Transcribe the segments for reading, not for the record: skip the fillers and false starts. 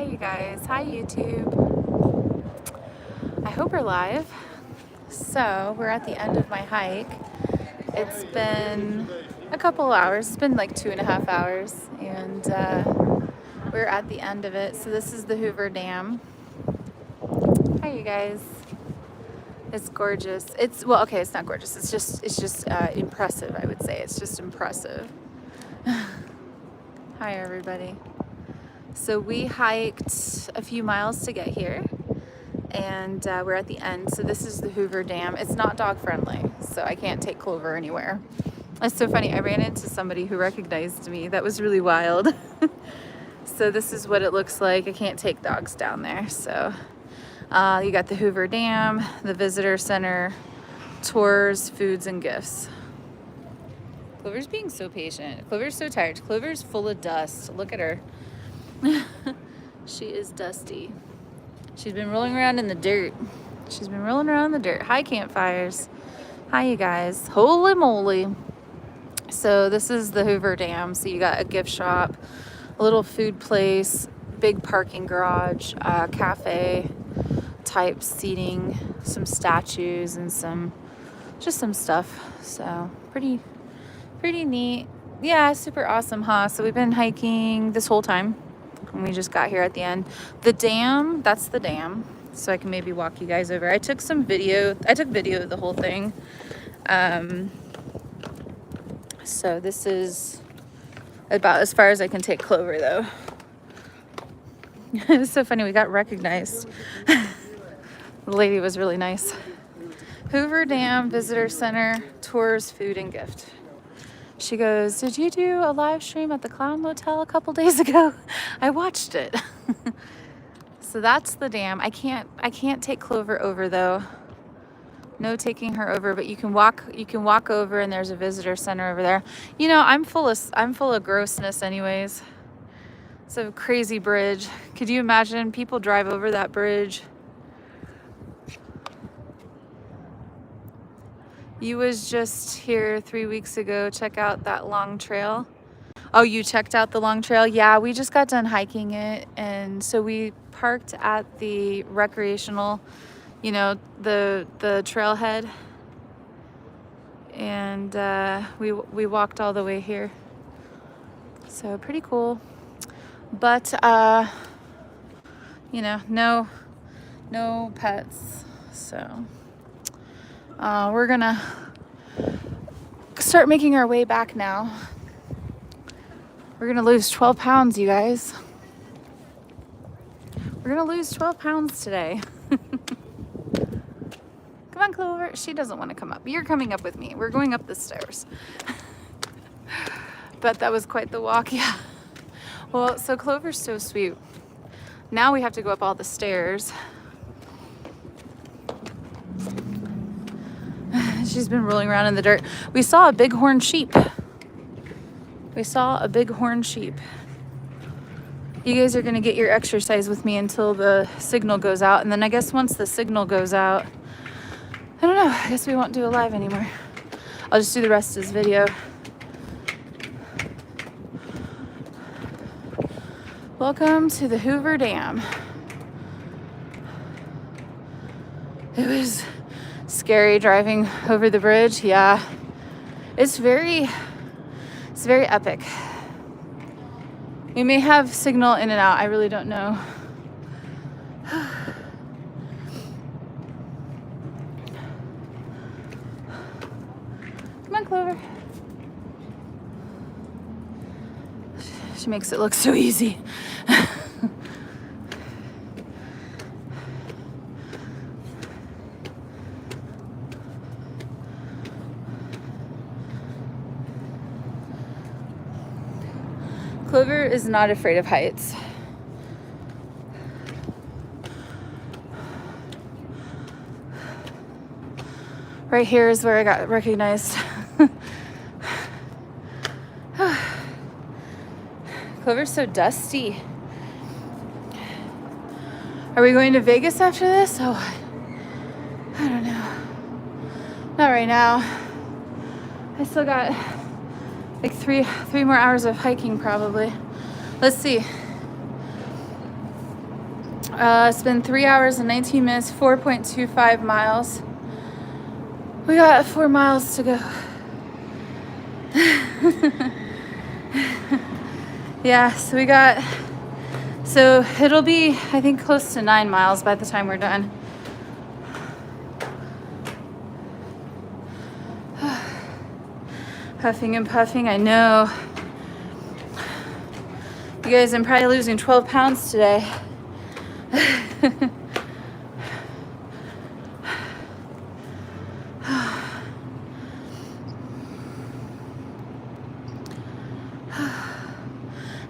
you guys. Hi YouTube. I hope we're live. So we're at the end of my hike. It's been a couple hours. It's been like 2.5 hours, and we're at the end of it. So this is the Hoover Dam. Hi you guys. It's gorgeous. Well, okay, it's not gorgeous. It's just impressive. I would say it's just impressive. Hi everybody. So we hiked a few miles to get here, and we're at the end. So this is the Hoover Dam. It's not dog friendly, so I can't take Clover anywhere. That's so funny. I ran into somebody who recognized me. That was really wild. So this is what it looks like. I can't take dogs down there. So you got the Hoover Dam, the visitor center, tours, foods, and gifts. Clover's being so patient. Clover's so tired. Clover's full of dust. Look at her. She is dusty. She's been rolling around in the dirt. Hi, campfires. Hi, you guys. Holy moly. So this is the Hoover Dam. So you got a gift shop, a little food place, big parking garage, cafe type seating, some statues, and just some stuff. So pretty neat. Yeah, super awesome, huh? So we've been hiking this whole time. And we just got here at the end. The dam, that's the dam. So I can maybe walk you guys over. I took video of the whole thing. So this is about as far as I can take Clover though. It was so funny, we got recognized. The lady was really nice. Hoover Dam Visitor Center, tours, food, and gift. She goes, "Did you do a live stream at the Clown Motel a couple days ago?" I watched it. So that's the dam. I can't take Clover over though. No taking her over, but you can walk over, and there's a visitor center over there. You know, I'm full of grossness anyways. It's a crazy bridge. Could you imagine people drive over that bridge? You was just here 3 weeks ago. Check out that long trail. Oh, you checked out the long trail? Yeah, we just got done hiking it. And so we parked at the recreational, you know, the trailhead. And we walked all the way here. So pretty cool. But, you know, no pets. So we're gonna start making our way back now. We're gonna lose 12 pounds, you guys. We're gonna lose 12 pounds today. Come on, Clover. She doesn't want to come up. You're coming up with me. We're going up the stairs. But that was quite the walk, yeah. Well, so Clover's so sweet. Now we have to go up all the stairs. She's been rolling around in the dirt. We saw a bighorn sheep. You guys are gonna get your exercise with me until the signal goes out. And then I guess once the signal goes out, I don't know, I guess we won't do a live anymore. I'll just do the rest of this video. Welcome to the Hoover Dam. It was scary driving over the bridge. Yeah, it's very epic. We may have signal in and out. I really don't know. Come on, Clover. She makes it look so easy. Clover is not afraid of heights. Right here is where I got recognized. Clover's so dusty. Are we going to Vegas after this? Oh, I don't know. Not right now. I still got like three more hours of hiking probably. Let's see. It's been 3 hours and 19 minutes, 4.25 miles. We got 4 miles to go. Yeah, so it'll be, I think, close to 9 miles by the time we're done. Huffing and puffing, I know. You guys, I'm probably losing 12 pounds today.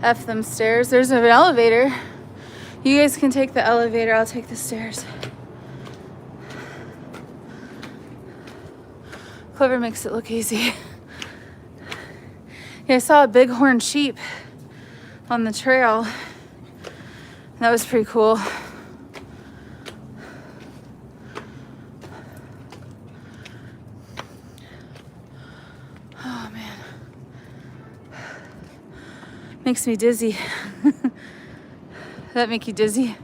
F them stairs. There's an elevator. You guys can take the elevator, I'll take the stairs. Clover makes it look easy. Yeah, I saw a bighorn sheep on the trail. That was pretty cool. Oh man. Makes me dizzy. That make you dizzy?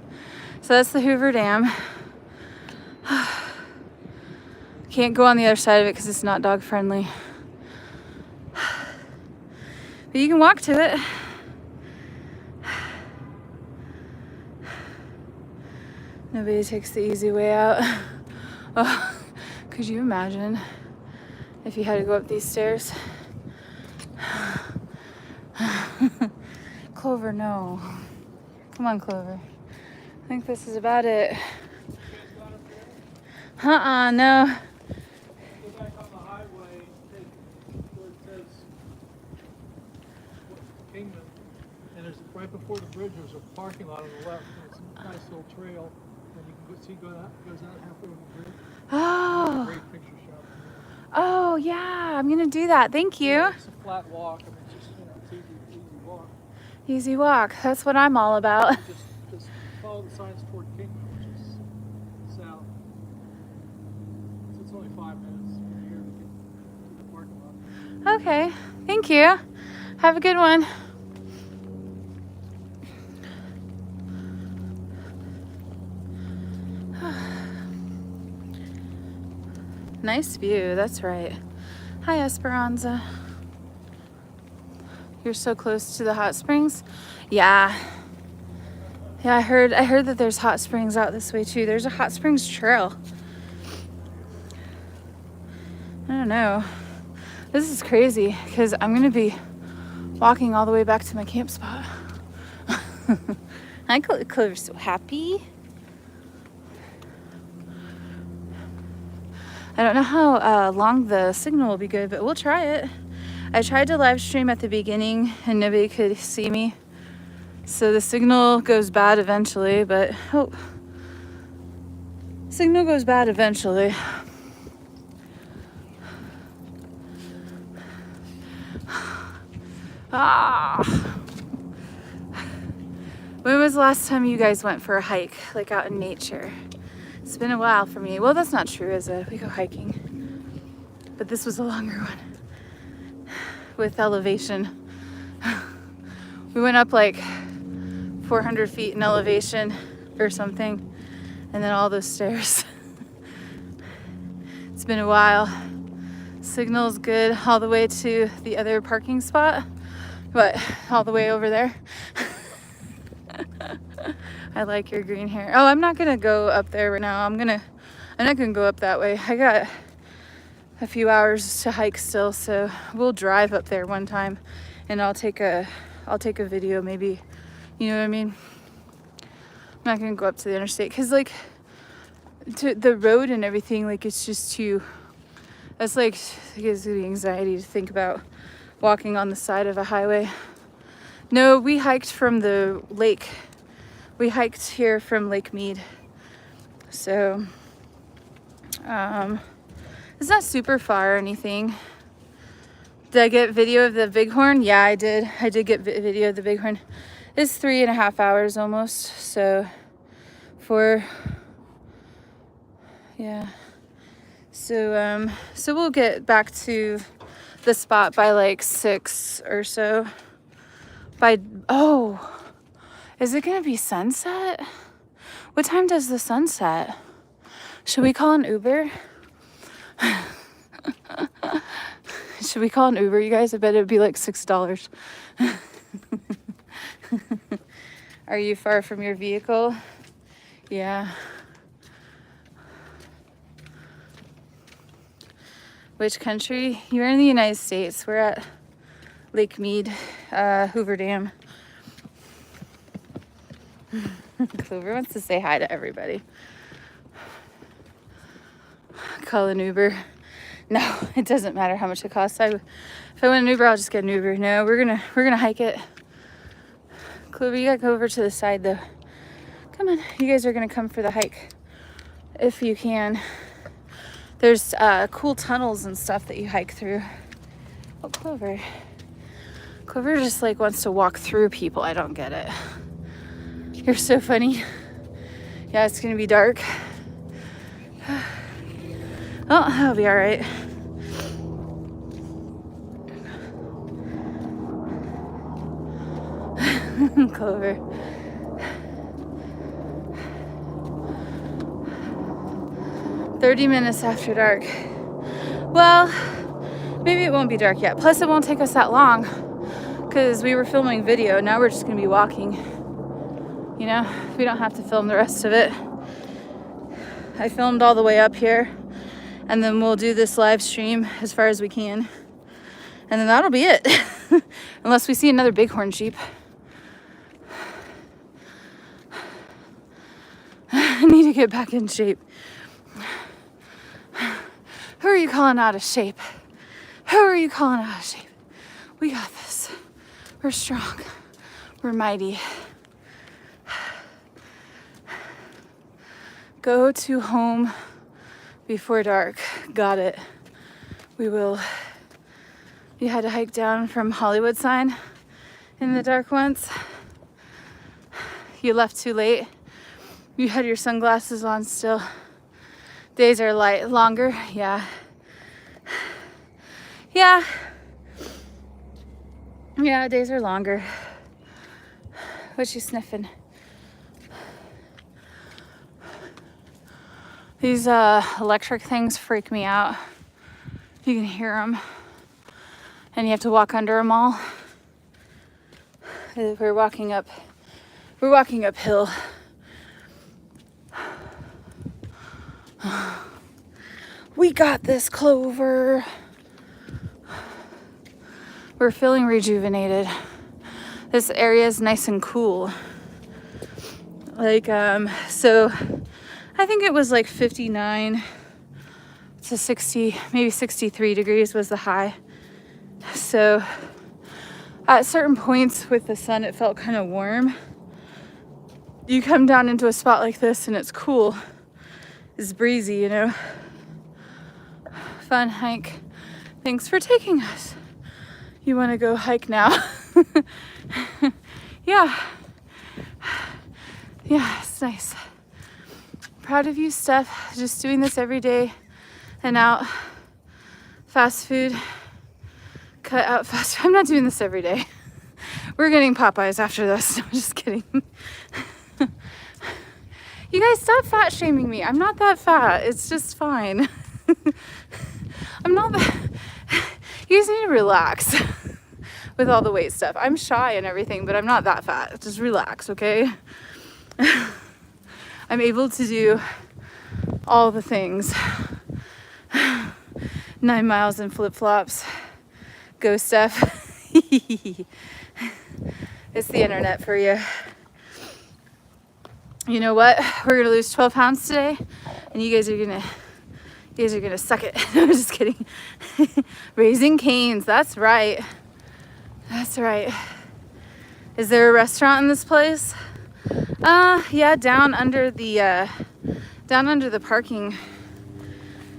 So that's the Hoover Dam. Can't go on the other side of it because it's not dog friendly. But you can walk to it. Nobody takes the easy way out. Oh, could you imagine if you had to go up these stairs? Clover, no. Come on, Clover. I think this is about it. No. Go back on the highway, where it says Kingman, and there's right before the bridge. There's a parking lot on the left. And it's a nice little trail, and you can goes out halfway over the bridge. Oh. Great picture shot. Oh yeah, I'm gonna do that. Thank you. Yeah, it's a flat walk. I mean, it's just it's easy walk. Easy walk. That's what I'm all about. Just follow the signs toward Kingman, which is south. So it's only 5 minutes from here to get to the parking lot. Okay. Thank you. Have a good one. Nice view, that's right. Hi, Esperanza. You're so close to the hot springs? Yeah. Yeah, I heard that there's hot springs out this way too. There's a hot springs trail. I don't know. This is crazy because I'm gonna be walking all the way back to my camp spot. Hi, Clover's so happy. I don't know how long the signal will be good, but we'll try it. I tried to live stream at the beginning and nobody could see me. So the signal goes bad eventually, but signal goes bad eventually. When was the last time you guys went for a hike, like out in nature? It's been a while for me. Well, that's not true, is it? We go hiking. But this was a longer one with elevation. We went up like 400 feet in elevation or something, and then all those stairs. It's been a while. Signal's good all the way to the other parking spot, but all the way over there. I like your green hair. Oh, I'm not gonna go up there right now. I'm not gonna go up that way. I got a few hours to hike still, so we'll drive up there one time and I'll take a video maybe. You know what I mean? I'm not gonna go up to the interstate because like to the road and everything, like it's just too, that's like, it gives me anxiety to think about walking on the side of a highway. No, we hiked from the lake. We hiked here from Lake Mead. So, it's not super far or anything. Did I get video of the bighorn? Yeah, I did. I did get video of the bighorn. It's 3.5 hours almost. So, yeah. So we'll get back to the spot by like 6 or so. Is it gonna be sunset? What time does the sun set? Should we call an Uber? Should we call an Uber, you guys? I bet it'd be like $6. Are you far from your vehicle? Yeah. Which country? You're in the United States. We're at Lake Mead, Hoover Dam. Clover wants to say hi to everybody. Call an Uber. No, it doesn't matter how much it costs. If I want an Uber, I'll just get an Uber. No, we're gonna hike it. Clover, you gotta go over to the side though. Come on, you guys are gonna come for the hike if you can. There's cool tunnels and stuff that you hike through. Oh, Clover. Clover just like wants to walk through people. I don't get it. You're so funny. Yeah, it's gonna be dark. Oh, that'll be all right. Clover. "30 minutes after dark." Well, maybe it won't be dark yet. Plus, it won't take us that long because we were filming video. Now we're just gonna be walking. You know, we don't have to film the rest of it. I filmed all the way up here, and then we'll do this live stream as far as we can. And then that'll be it. Unless we see another bighorn sheep. I need to get back in shape. Who are you calling out of shape? Who are you calling out of shape? We got this. We're strong. We're mighty. Go to home before dark. Got it. We will. You had to hike down from Hollywood sign in the dark once. You left too late. You had your sunglasses on still. Days are longer. Yeah. Yeah. Yeah, days are longer. What you sniffing? These electric things freak me out. You can hear them. And you have to walk under them all. We're walking uphill. We got this, Clover. We're feeling rejuvenated. This area is nice and cool. Like, so I think it was like 59 to 60, maybe 63 degrees was the high. So at certain points with the sun, it felt kind of warm. You come down into a spot like this and it's cool. It's breezy, you know. Fun hike. Thanks for taking us. You want to go hike now? Yeah. Yeah, it's nice. Proud of you, Steph. Just doing this every day and out. Fast food. Cut out fast food. I'm not doing this every day. We're getting Popeyes after this. No, I'm just kidding. You guys, stop fat shaming me. I'm not that fat. It's just fine. I'm not that. You guys need to relax with all the weight stuff. I'm shy and everything, but I'm not that fat. Just relax, okay? I'm able to do all the things. 9 miles in flip-flops. Go, Steph. It's the internet for you. You know what? We're gonna lose 12 pounds today, and you guys are gonna suck it. I'm just kidding. Raising Cane's. That's right. That's right. Is there a restaurant in this place? Yeah, down under the parking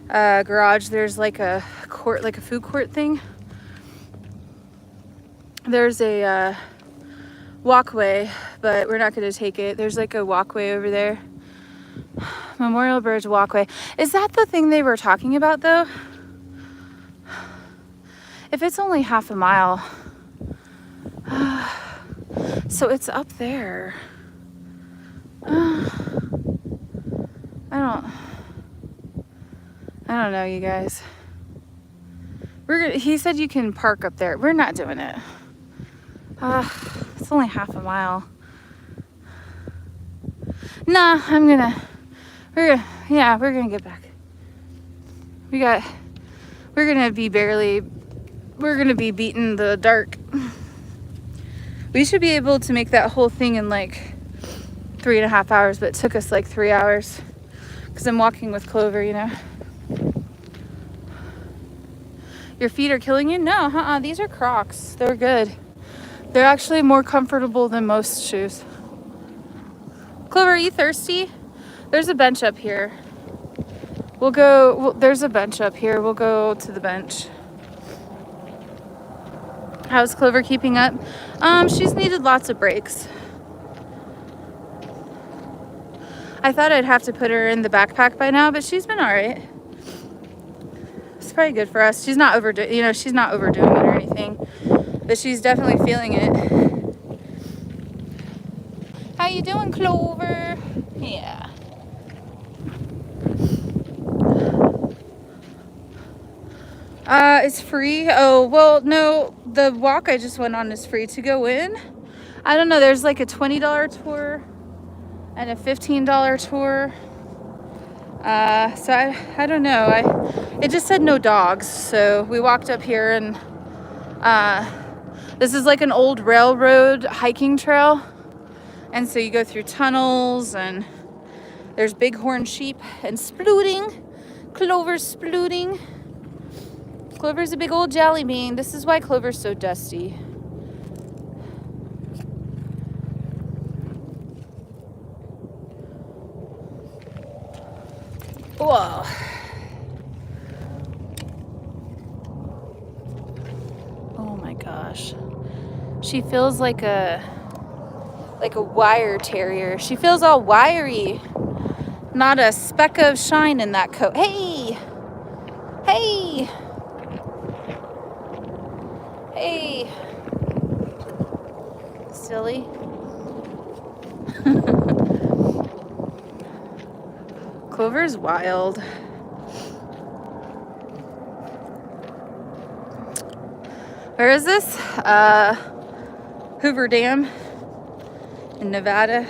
garage. There's like a court, like a food court thing. There's a walkway, but we're not going to take it. There's like a walkway over there. Memorial Bridge walkway. Is that the thing they were talking about though? If it's only half a mile. So it's up there. I don't know, you guys. He said you can park up there. We're not doing it. It's only half a mile. Nah, we're gonna get back. We're gonna be beating the dark. We should be able to make that whole thing in like 3.5 hours, but it took us like 3 hours because I'm walking with Clover, you know. Your feet are killing you? No, these are Crocs. They're good. They're actually more comfortable than most shoes. Clover, are you thirsty? There's a bench up here. There's a bench up here. We'll go to the bench. How's Clover keeping up? She's needed lots of breaks. I thought I'd have to put her in the backpack by now, but she's been all right. It's probably good for us. She's not overdoing it or anything, but she's definitely feeling it. How you doing, Clover? Yeah. It's free. Oh, well, no, the walk I just went on is free to go in. I don't know, there's like a $20 tour and a $15 tour. So I don't know. It just said no dogs. So we walked up here and this is like an old railroad hiking trail. And so you go through tunnels and there's bighorn sheep and splooting. Clover's splooting. Clover's a big old jelly bean. This is why Clover's so dusty. Whoa. Oh my gosh. She feels like a wire terrier. She feels all wiry. Not a speck of shine in that coat. Hey! Hey! Hey! Silly. Clover's wild. Where is this? Hoover Dam in Nevada.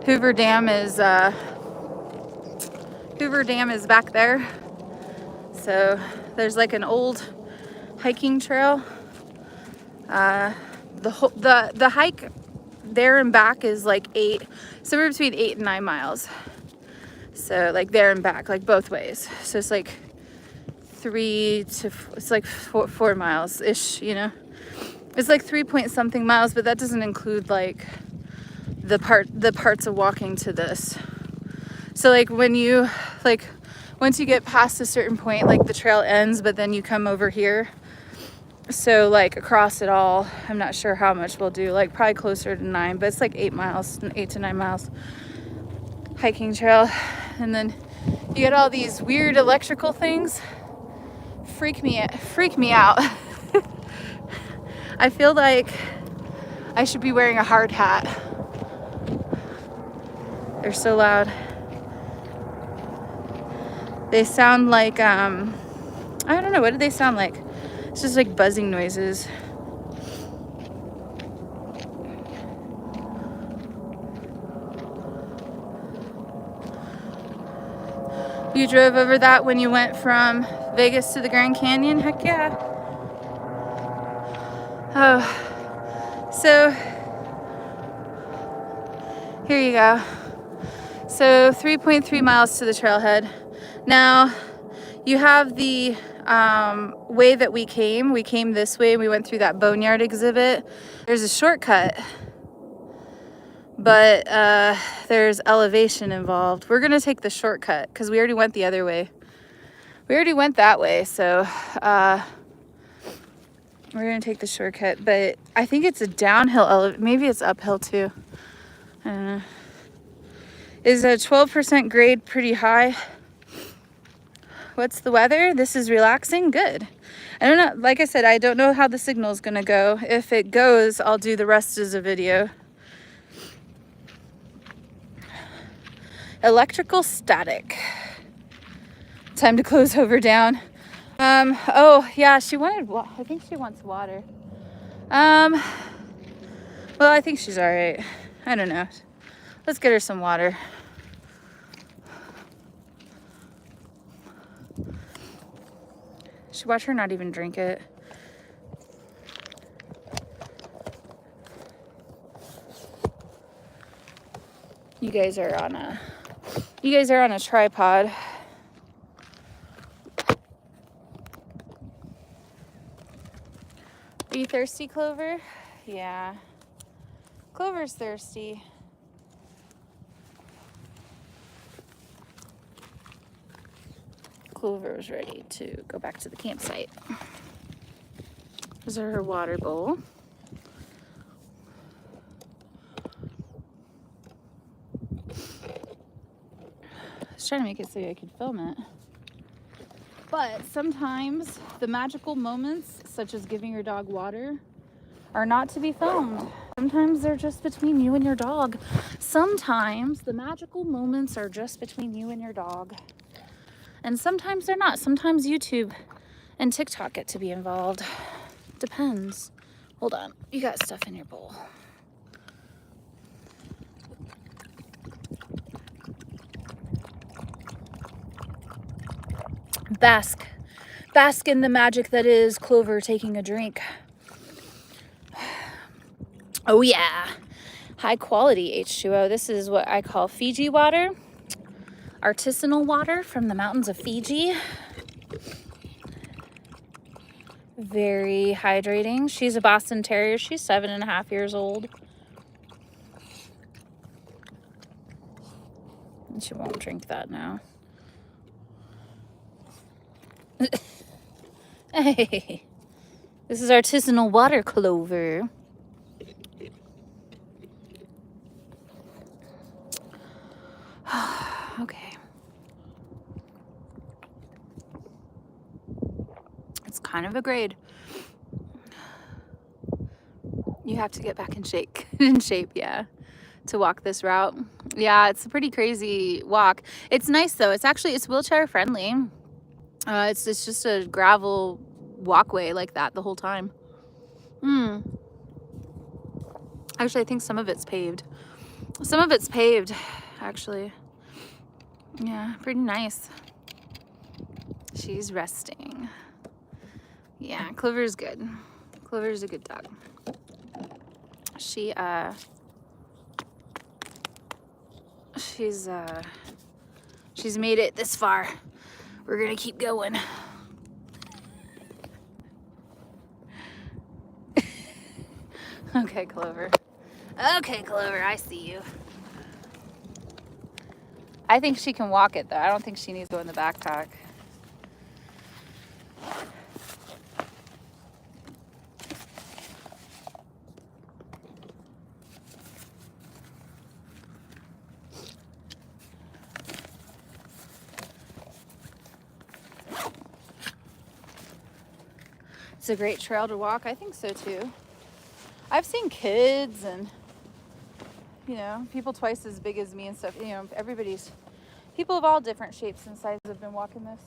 Hoover Dam is back there. So there's like an old hiking trail. The hike there and back is like somewhere between 8 and 9 miles. So like there and back, like both ways. So it's like 4 miles ish, you know. It's like 3 point something miles, but that doesn't include like the parts of walking to this. So like once you get past a certain point, like the trail ends, but then you come over here. So like across it all, I'm not sure how much we'll do, like probably closer to 9, but it's like 8 to 9 miles hiking trail. And then you get all these weird electrical things. Freak me out. I feel like I should be wearing a hard hat. They're so loud. They sound like I don't know, what do they sound like? It's just like buzzing noises. You drove over that when you went from Vegas to the Grand Canyon? Heck yeah. Oh, so here you go. So 3.3 miles to the trailhead. Now you have the way that we came. We came this way. We went through that boneyard exhibit. There's a shortcut, but there's elevation involved. We're gonna take the shortcut because we already went the other way. We already went that way, so we're gonna take the shortcut. But I think it's a downhill maybe it's uphill too. I don't know. Is a 12% grade pretty high? What's the weather? This is relaxing. Good. I don't know. Like I said, I don't know how the signal is gonna go. If it goes, I'll do the rest as a video. Electrical static. Time to close Hoover Dam. Oh yeah, she wanted, I think she wants water. Well, I think she's all right. I don't know. Let's get her some water. Should watch her not even drink it. You guys are on a tripod. Are you thirsty, Clover? Yeah. Clover's thirsty. Clover's ready to go back to the campsite. These are her water bowl. I was trying to make it so I could film it. But sometimes the magical moments, such as giving your dog water, are not to be filmed. Sometimes they're just between you and your dog. Sometimes the magical moments are just between you and your dog. And sometimes they're not. Sometimes YouTube and TikTok get to be involved. Depends. Hold on. You got stuff in your bowl. Bask. Bask in the magic that is Clover taking a drink. Oh yeah. High quality H2O. This is what I call Fiji water. Artisanal water from the mountains of Fiji. Very hydrating. She's a Boston Terrier. She's 7.5 years old. And she won't drink that now. Hey, this is artisanal water, Clover. Okay. It's kind of a grade. You have to get back in shape, yeah, to walk this route. Yeah, it's a pretty crazy walk. It's nice though. It's wheelchair friendly. It's just a gravel walkway like that the whole time. Actually, I think some of it's paved. Some of it's paved, actually. Yeah, pretty nice. She's resting. Yeah, Clover's good. Clover's a good dog. She's made it this far. We're gonna keep going. Okay, Clover. Okay, Clover, I see you. I think she can walk it though. I don't think she needs to go in the backpack. It's a great trail to walk. I think so too. I've seen kids and, you know, people twice as big as me and stuff. You know, people of all different shapes and sizes have been walking this.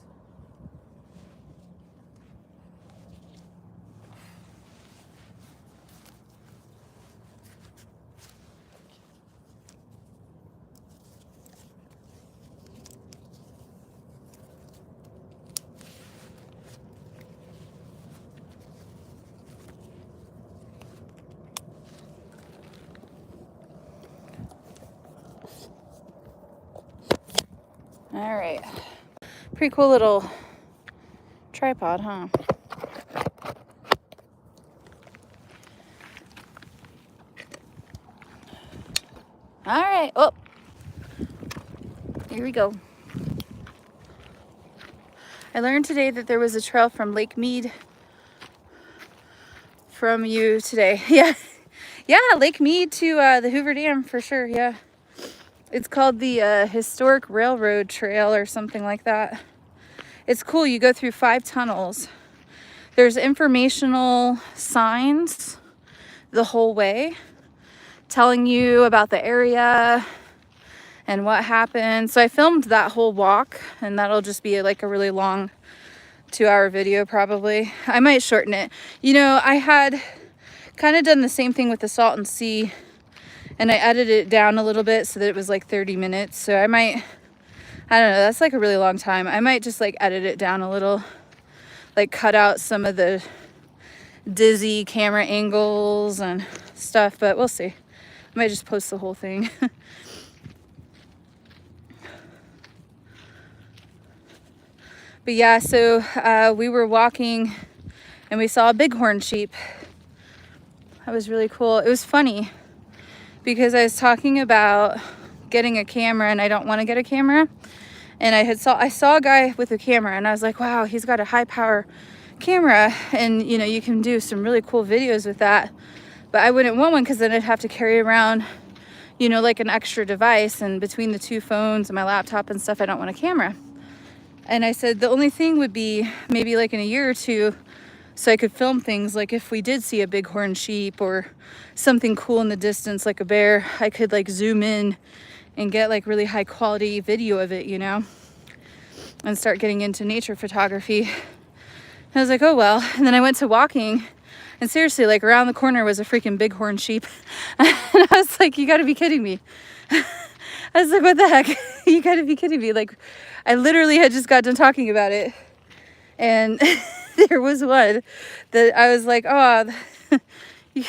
All right. Pretty cool little tripod, huh? All right. Oh, here we go. I learned today that there was a trail from Lake Mead from you today. Yeah. Yeah, Lake Mead to the Hoover Dam for sure. Yeah. It's called the Historic Railroad Trail or something like that. It's cool. You go through 5 tunnels. There's informational signs the whole way telling you about the area and what happened. So I filmed that whole walk, and that'll just be like a really long 2-hour video probably. I might shorten it. You know, I had kind of done the same thing with the Salton Sea, and I edited it down a little bit so that it was like 30 minutes. So I don't know, that's like a really long time. I might just like edit it down a little, like cut out some of the dizzy camera angles and stuff, but we'll see. I might just post the whole thing. But yeah, so we were walking and we saw a bighorn sheep. That was really cool. It was funny because I was talking about getting a camera and I don't want to get a camera. And I saw a guy with a camera and I was like, wow, he's got a high power camera, and you know, you can do some really cool videos with that. But I wouldn't want one because then I'd have to carry around, you know, like an extra device, and between the 2 phones and my laptop and stuff, I don't want a camera. And I said the only thing would be maybe like in a year or 2, so I could film things like if we did see a bighorn sheep or something cool in the distance like a bear, I could like zoom in and get like really high quality video of it, you know, and start getting into nature photography. And I was like, oh well. And then I went to walking, and seriously, like around the corner was a freaking bighorn sheep. And I was like, you gotta be kidding me. I was like, what the heck? You gotta be kidding me. Like, I literally had just got done talking about it. And there was one that I was like, oh, you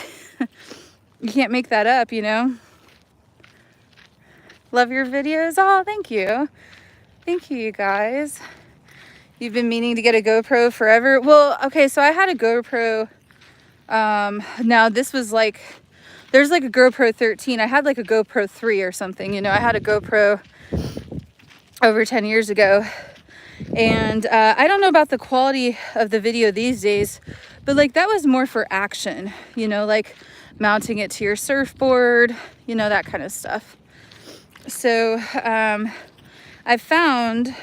can't make that up, you know? Love your videos. Oh, thank you. Thank you, you guys. You've been meaning to get a GoPro forever. Well, okay, so I had a GoPro. Now this was like, there's like a GoPro 13. I had like a GoPro 3 or something. You know, I had a GoPro over 10 years ago. And I don't know about the quality of the video these days, but like that was more for action, you know, like mounting it to your surfboard, you know, that kind of stuff. So I found,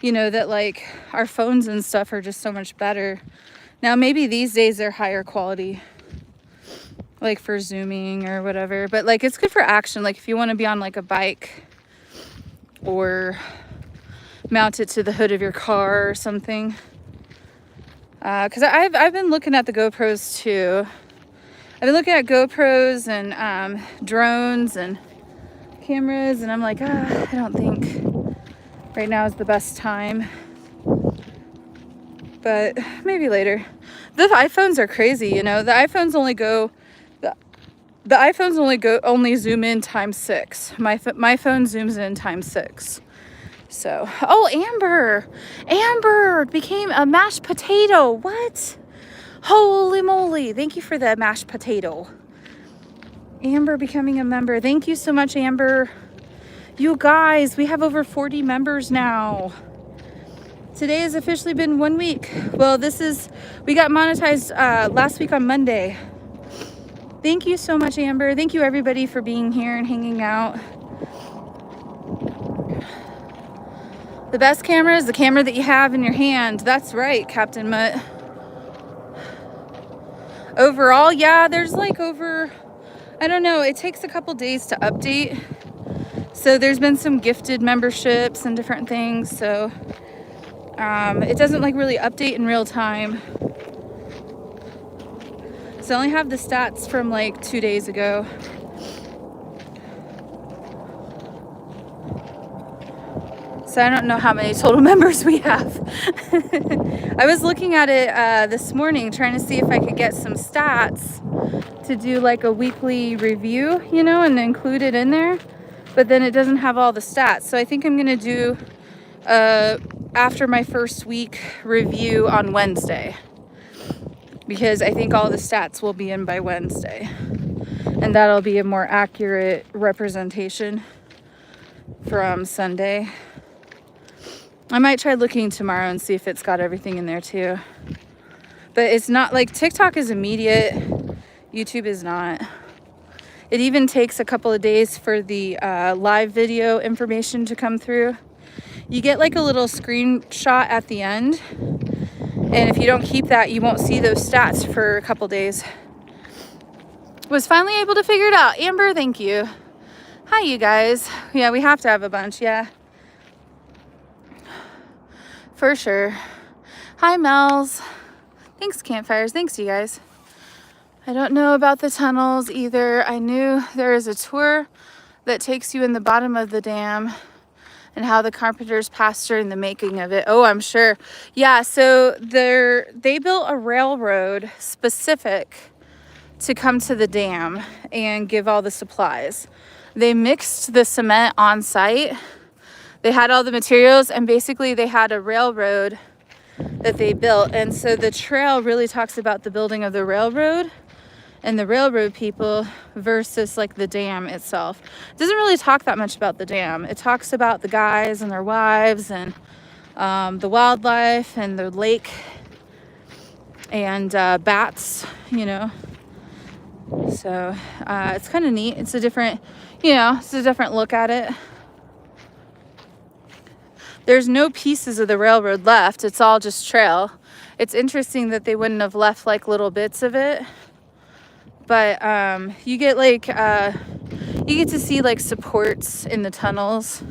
you know, that like our phones and stuff are just so much better. Now maybe these days they're higher quality, like for zooming or whatever, but like it's good for action. Like if you want to be on like a bike or mount it to the hood of your car or something. Because I've been looking at the GoPros too. I've been looking at GoPros and drones and cameras, and I'm like, I don't think right now is the best time. But maybe later. The iPhones are crazy, you know. The iPhones only zoom in times 6. My phone zooms in times 6. So, oh, Amber became a mashed potato. What? Holy moly. Thank you for the mashed potato. Amber becoming a member. Thank you so much, Amber. You guys, we have over 40 members now. Today has officially been 1 week. Well, we got monetized last week on Monday. Thank you so much, Amber. Thank you everybody for being here and hanging out. The best camera is the camera that you have in your hand. That's right, Captain Mutt. Overall, yeah, there's like over, I don't know, it takes a couple days to update. So there's been some gifted memberships and different things. So it doesn't like really update in real time. So I only have the stats from like 2 days ago. So I don't know how many total members we have. I was looking at it this morning, trying to see if I could get some stats to do like a weekly review, you know, and include it in there. But then it doesn't have all the stats. So I think I'm going to do after my first week review on Wednesday, because I think all the stats will be in by Wednesday. And that'll be a more accurate representation from Sunday. I might try looking tomorrow and see if it's got everything in there too. But it's not like TikTok is immediate. YouTube is not. It even takes a couple of days for the live video information to come through. You get like a little screenshot at the end. And if you don't keep that, you won't see those stats for a couple days. Was finally able to figure it out. Amber, thank you. Hi, you guys. Yeah, we have to have a bunch. Yeah, for sure. Hi, Mel's. Thanks, campfires. Thanks, you guys. I don't know about the tunnels either. I knew there is a tour that takes you in the bottom of the dam and how the carpenters passed during the making of it. Oh, I'm sure. Yeah, so they built a railroad specific to come to the dam and give all the supplies. They mixed the cement on site. They had all the materials, and basically they had a railroad that they built. And so the trail really talks about the building of the railroad and the railroad people versus like the dam itself. It doesn't really talk that much about the dam. It talks about the guys and their wives and the wildlife and the lake and bats, you know. So it's kind of neat. It's a different, you know, it's a different look at it. There's no pieces of the railroad left. It's all just trail. It's interesting that they wouldn't have left like little bits of it. But you get like, you get to see like supports in the tunnels.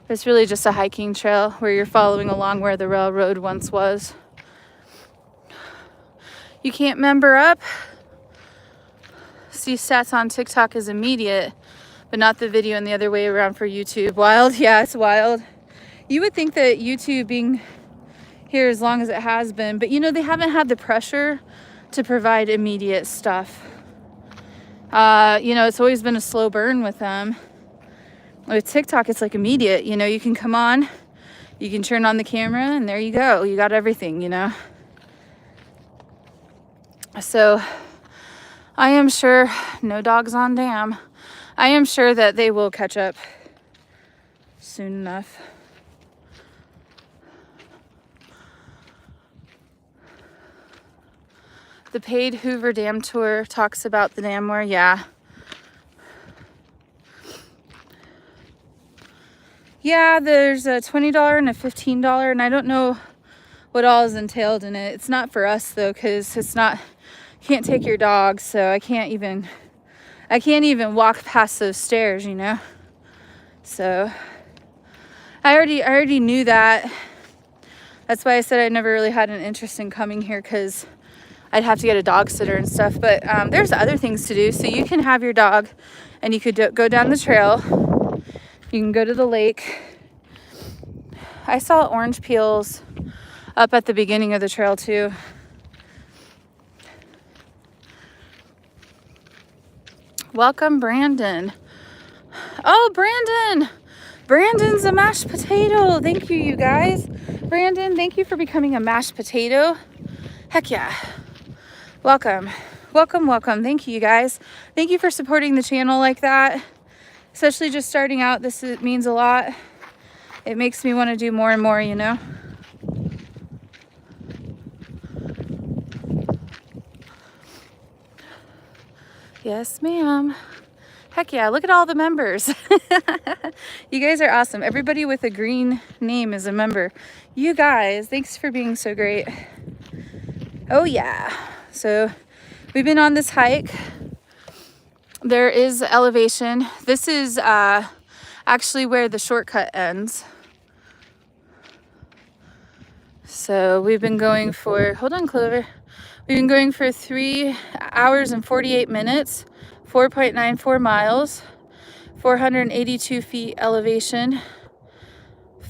It's really just a hiking trail where you're following along where the railroad once was. You can't member up. See stats on TikTok is immediate, but not the video and the other way around for YouTube. Wild? Yeah, it's wild. You would think that YouTube being here as long as it has been, but you know, they haven't had the pressure to provide immediate stuff. You know, it's always been a slow burn with them. With TikTok, it's like immediate. You know, you can come on, you can turn on the camera, and there you go. You got everything, you know. So I am sure, no dogs on dam. I am sure that they will catch up soon enough. The paid Hoover Dam tour talks about the dam more. Yeah. Yeah, there's a $20 and a $15, and I don't know what all is entailed in it. It's not for us though, because it's not, you can't take your dog, so I can't even walk past those stairs, you know. So I already knew that. That's why I said I never really had an interest in coming here, because I'd have to get a dog sitter and stuff. But there's other things to do. So you can have your dog and you could go down the trail. You can go to the lake. I saw orange peels up at the beginning of the trail too. Welcome, Brandon. Oh, Brandon. Brandon's a mashed potato. Thank you, you guys. Brandon, thank you for becoming a mashed potato. Heck yeah. Welcome. Welcome, welcome. Thank you, you guys. Thank you for supporting the channel like that. Especially just starting out, it means a lot. It makes me want to do more and more, you know. Yes, ma'am. Heck yeah, look at all the members. You guys are awesome. Everybody with a green name is a member. You guys, thanks for being so great. Oh yeah. So we've been on this hike. There is elevation. This is actually where the shortcut ends. So we've been going for, hold on, Clover. We've been going for 3 hours and 48 minutes, 4.94 miles, 482 feet elevation,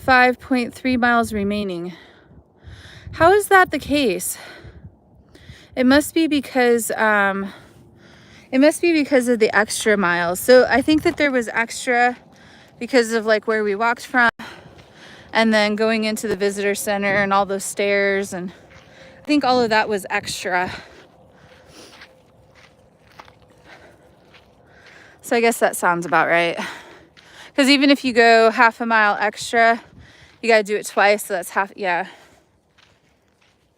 5.3 miles remaining. How is that the case? It must be because of the extra miles. So I think that there was extra because of like where we walked from and then going into the visitor center and all those stairs, and I think all of that was extra. So I guess that sounds about right. Because even if you go half a mile extra, you got to do it twice. So that's half, yeah.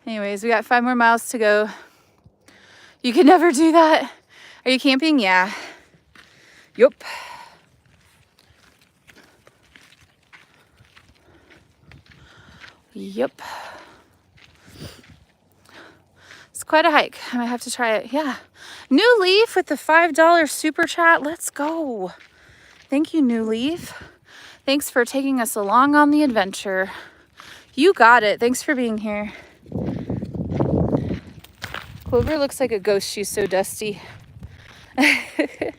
Anyways, we got 5 more miles to go. You can never do that. Are you camping? Yeah. Yup. Yup. Quite a hike. I might have to try it. Yeah. New Leaf with the $5 super chat. Let's go. Thank you, New Leaf. Thanks for taking us along on the adventure. You got it. Thanks for being here. Clover looks like a ghost. She's so dusty. I'm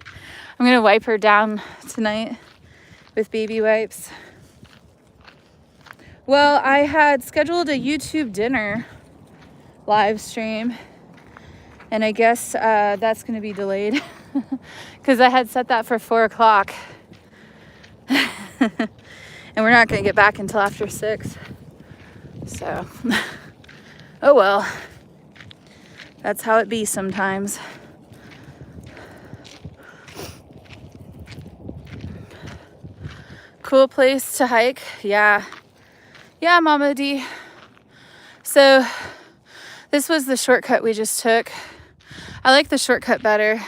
going to wipe her down tonight with baby wipes. Well, I had scheduled a YouTube dinner live stream, and I guess that's going to be delayed because I had set that for 4 o'clock. And we're not going to get back until after 6. So, oh well. That's how it be sometimes. Cool place to hike. Yeah. Yeah, Mama D. So, this was the shortcut we just took. I like the shortcut better.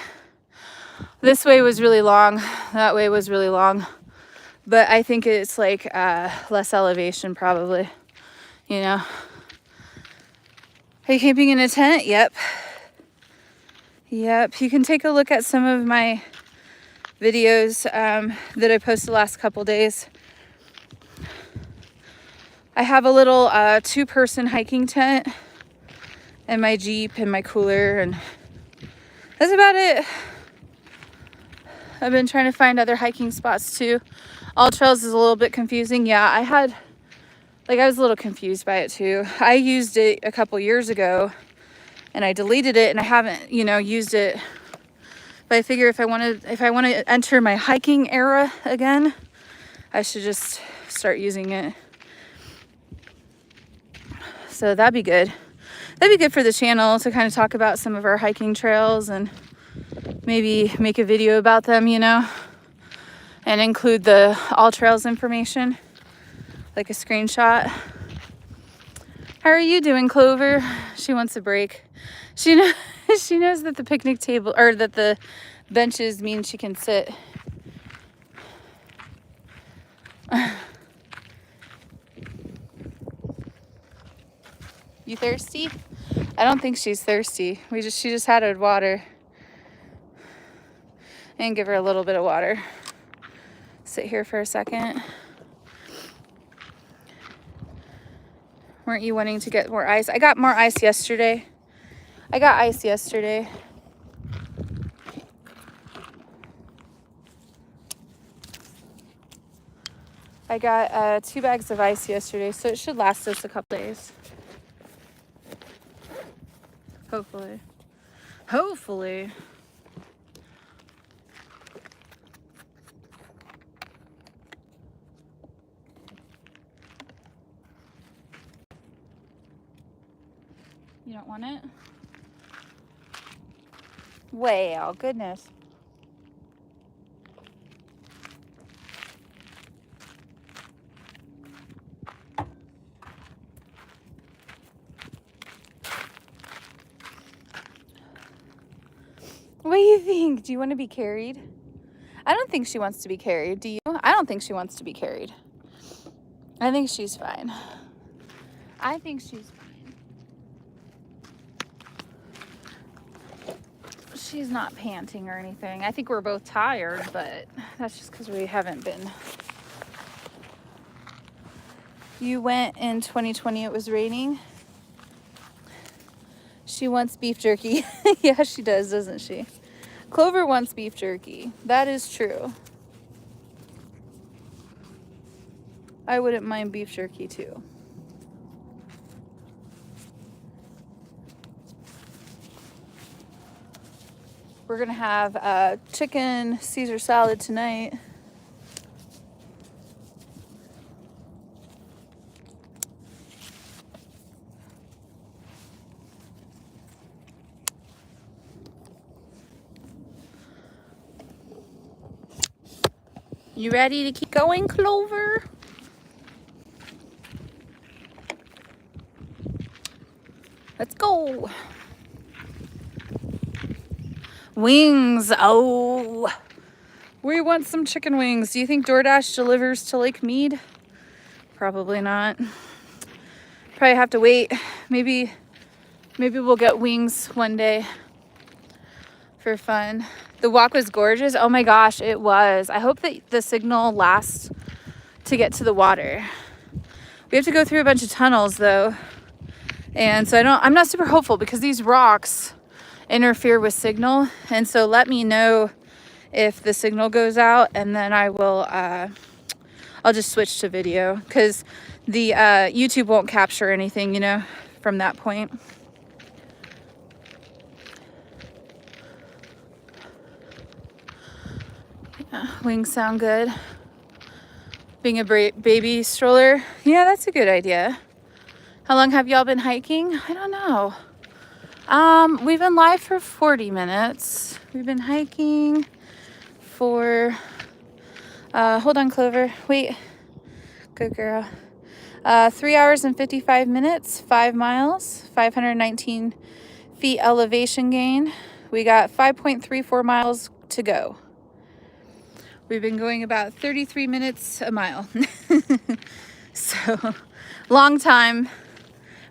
This way was really long. That way was really long. But I think it's like less elevation probably, you know. Are you camping in a tent? Yep. Yep. You can take a look at some of my videos that I posted the last couple days. I have a little 2-person hiking tent and my Jeep and my cooler, and that's about it. I've been trying to find other hiking spots too. All Trails is a little bit confusing. Yeah, I was a little confused by it too. I used it a couple years ago and I deleted it, and I haven't, used it. But I figure if I want to enter my hiking era again, I should just start using it. So that'd be good. That'd be good for the channel to kind of talk about some of our hiking trails and maybe make a video about them, and include the All Trails information, like a screenshot. How are you doing, Clover? She wants a break. She knows that the picnic table, or that the benches mean she can sit. You thirsty? I don't think she's thirsty. She just had her water. And give her a little bit of water. Sit here for a second. Weren't you wanting to get more ice? I got more ice yesterday. I got ice yesterday. I got 2 bags of ice yesterday, so it should last us a couple days. Hopefully. Hopefully. You don't want it? Well, goodness. What do you think? Do you want to be carried? I don't think she wants to be carried. Do you? I don't think she wants to be carried. I think she's fine. I think she's fine. She's not panting or anything. I think we're both tired, but that's just because we haven't been. You went in 2020, it was raining. She wants beef jerky. Yeah, she does, doesn't she? Clover wants beef jerky. That is true. I wouldn't mind beef jerky too. We're gonna have chicken Caesar salad tonight. You ready to keep going, Clover? Let's go. Wings. Oh, we want some chicken wings. Do you think DoorDash delivers to Lake Mead? Probably not. Probably have to wait maybe Maybe we'll get wings one day for fun. The walk was gorgeous. Oh my gosh, it was. I hope that the signal lasts to get to the water. We have to go through a bunch of tunnels though. And so I'm not super hopeful because these rocks interfere with signal. And so let me know if the signal goes out, and then I will, I'll just switch to video because the YouTube won't capture anything, you know, from that point. Yeah, wings sound good. Being a baby stroller, yeah, that's a good idea. How long have y'all been hiking? I don't know. We've been live for 40 minutes. We've been hiking for, hold on, Clover, wait, good girl. 3 hours and 55 minutes, 5 miles, 519 feet elevation gain. We got 5.34 miles to go. We've been going about 33 minutes a mile. So, long time.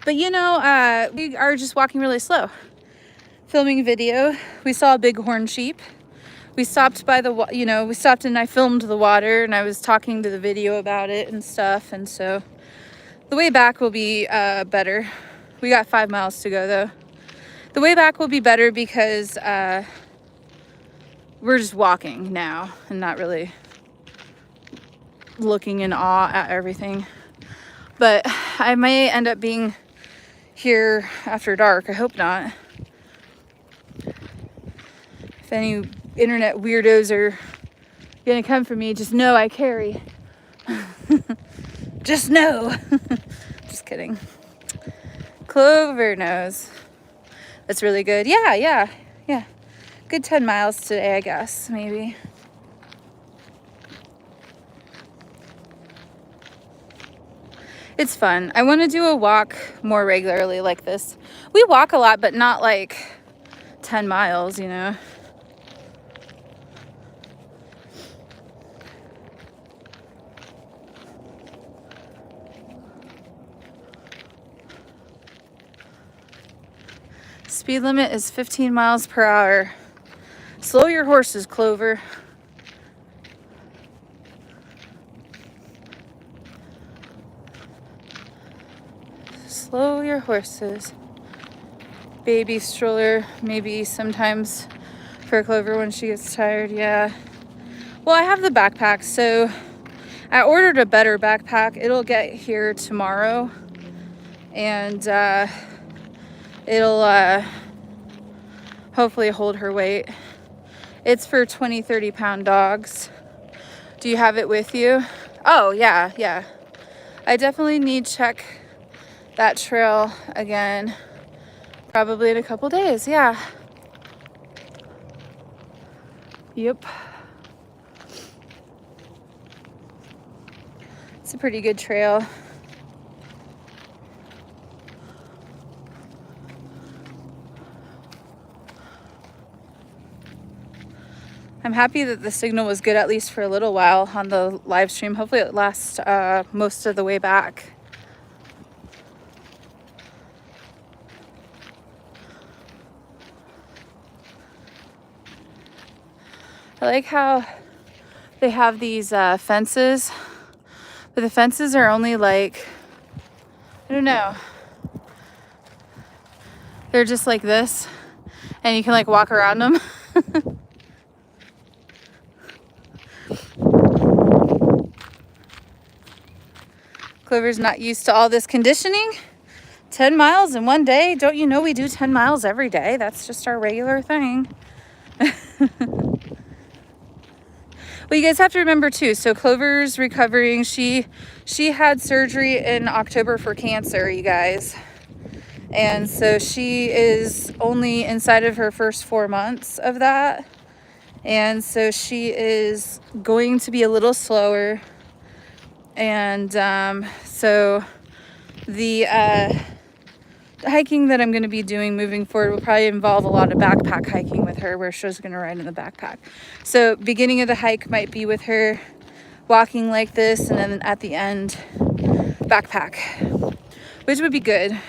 But you know, we are just walking really slow. Filming video. We saw a bighorn sheep. We stopped by the, you know, we stopped and I filmed the water and I was talking to the video about it and stuff. And so the way back will be better. We got 5 miles to go though. The way back will be better because we're just walking now and not really looking in awe at everything. But I may end up being here after dark. I hope not. If any internet weirdos are gonna come for me, just know I carry. Just know. Just kidding. Clover knows. That's really good. Yeah. Good 10 miles today, I guess, maybe. It's fun. I want to do a walk more regularly like this. We walk a lot, but not like 10 miles, you know. Speed limit is 15 miles per hour. Slow your horses, Clover. Slow your horses. Baby stroller, maybe sometimes for Clover when she gets tired, yeah. Well, I have the backpack, so I ordered a better backpack. It'll get here tomorrow, and it'll hopefully hold her weight. It's for 20, 30-pound dogs. Do you have it with you? Oh, yeah. I definitely need to check that trail again, probably in a couple days, yeah. Yep. It's a pretty good trail. I'm happy that the signal was good at least for a little while on the live stream. Hopefully it lasts most of the way back. I like how they have these fences, but the fences are only like, I don't know. They're just like this, and you can like walk around them. Clover's not used to all this conditioning. 10 miles in one day. Don't you know we do 10 miles every day? That's just our regular thing. Well, you guys have to remember too, so Clover's recovering. She had surgery in October for cancer, you guys. And so she is only inside of her first 4 months of that. And so she is going to be a little slower. And so the hiking that I'm going to be doing moving forward will probably involve a lot of backpack hiking with her, where she's going to ride in the backpack. So beginning of the hike might be with her walking like this, and then at the end backpack, which would be good.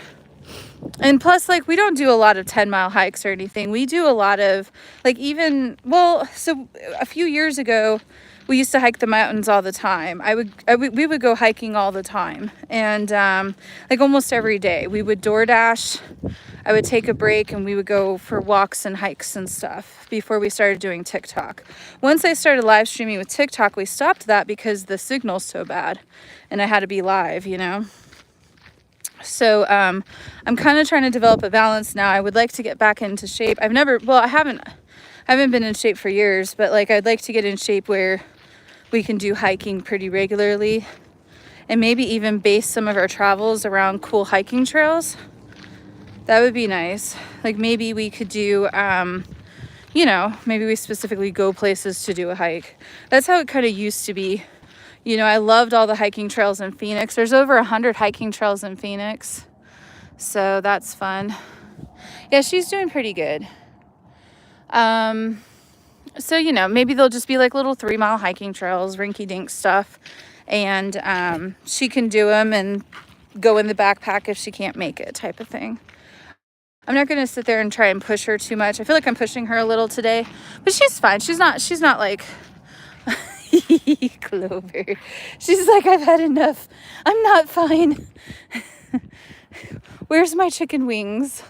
And plus, like, we don't do a lot of 10-mile hikes or anything. We do a lot of, like, even, well, so a few years ago, we used to hike the mountains all the time. We would go hiking all the time. And, like, almost every day. We would DoorDash. I would take a break and we would go for walks and hikes and stuff before we started doing TikTok. Once I started live streaming with TikTok, we stopped that because the signal's so bad and I had to be live, you know? So I'm kind of trying to develop a balance now. I would like to get back into shape. I haven't been in shape for years, but like I'd like to get in shape where we can do hiking pretty regularly and maybe even base some of our travels around cool hiking trails. That would be nice. Like maybe we could do, you know, maybe we specifically go places to do a hike. That's how it kind of used to be. You know, I loved all the hiking trails in Phoenix. There's over 100 hiking trails in Phoenix. So that's fun. Yeah, she's doing pretty good. So, you know, maybe they'll just be like little 3-mile hiking trails, rinky-dink stuff. And she can do them and go in the backpack if she can't make it type of thing. I'm not going to sit there and try and push her too much. I feel like I'm pushing her a little today, but she's fine. She's not like Clover. She's like, I've had enough. I'm not fine. Where's my chicken wings?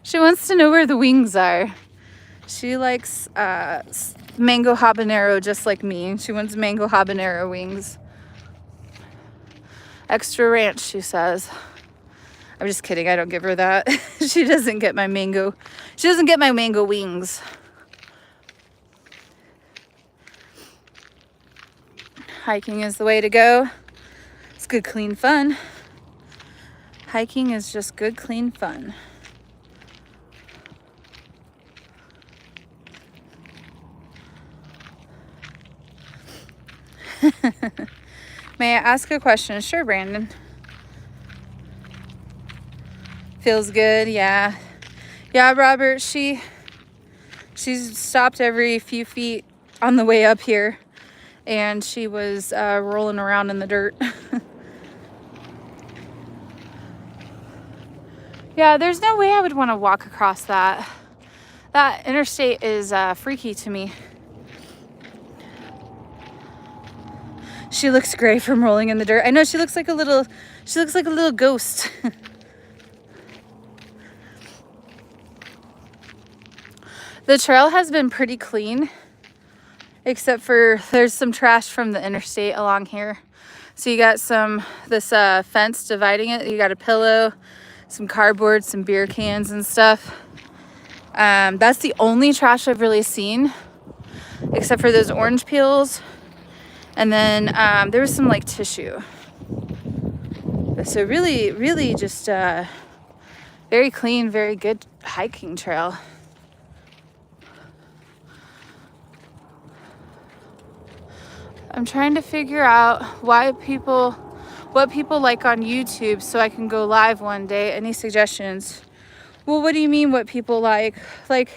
She wants to know where the wings are. She likes mango habanero just like me. She wants mango habanero wings. Extra ranch, she says. I'm just kidding. I don't give her that. She doesn't get my mango. She doesn't get my mango wings. Hiking is the way to go. It's good, clean fun. Hiking is just good, clean fun. May I ask a question? Sure, Brandon. Feels good, yeah. Yeah, Robert, she's stopped every few feet on the way up here. And she was rolling around in the dirt. Yeah, there's no way I would want to walk across that. That interstate is freaky to me. She looks gray from rolling in the dirt. I know, she looks like a little ghost. The trail has been pretty clean, except for there's some trash from the interstate along here. So you got this fence dividing it. You got a pillow, some cardboard, some beer cans and stuff. That's the only trash I've really seen, except for those orange peels. And then there was some like tissue. So really, really just very clean, very good hiking trail. I'm trying to figure out what people like on YouTube so I can go live one day. Any suggestions? Well, what do you mean what people like? Like,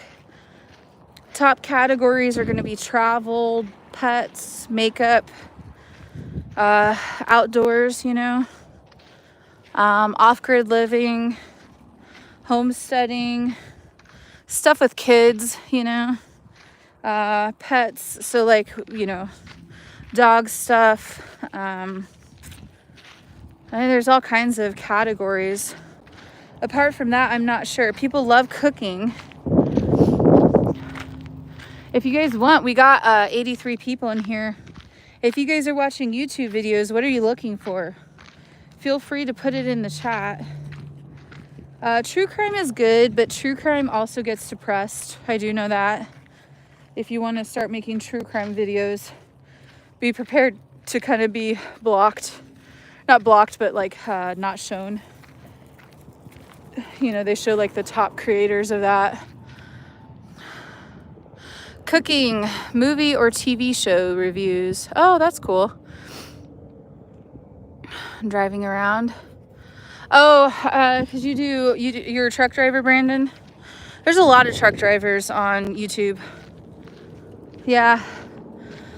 top categories are going to be travel, pets, makeup, outdoors, you know, off-grid living, homesteading, stuff with kids, you know, pets. So like, you know, dog stuff. I mean, there's all kinds of categories. Apart from that, I'm not sure. People love cooking. If you guys want, we got 83 people in here. If you guys are watching YouTube videos, what are you looking for? Feel free to put it in the chat. True crime is good, but true crime also gets suppressed. I do know that. If you want to start making true crime videos, be prepared to kind of be blocked. Not blocked, but like not shown. You know, they show like the top creators of that. Cooking, movie or TV show reviews. Oh, that's cool. Driving around. Oh, because you're a truck driver, Brandon? There's a lot of truck drivers on YouTube. Yeah.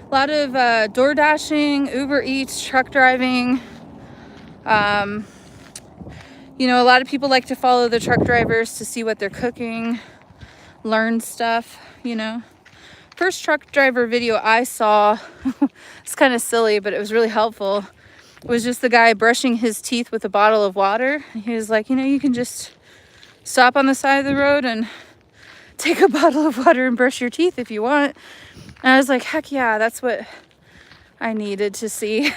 A lot of door dashing, Uber Eats, truck driving. You know, a lot of people like to follow the truck drivers to see what they're cooking, learn stuff, you know. First truck driver video I saw, it's kind of silly, but it was really helpful, was just the guy brushing his teeth with a bottle of water. He was like, you know, you can just stop on the side of the road and take a bottle of water and brush your teeth if you want. And I was like, heck yeah, that's what I needed to see.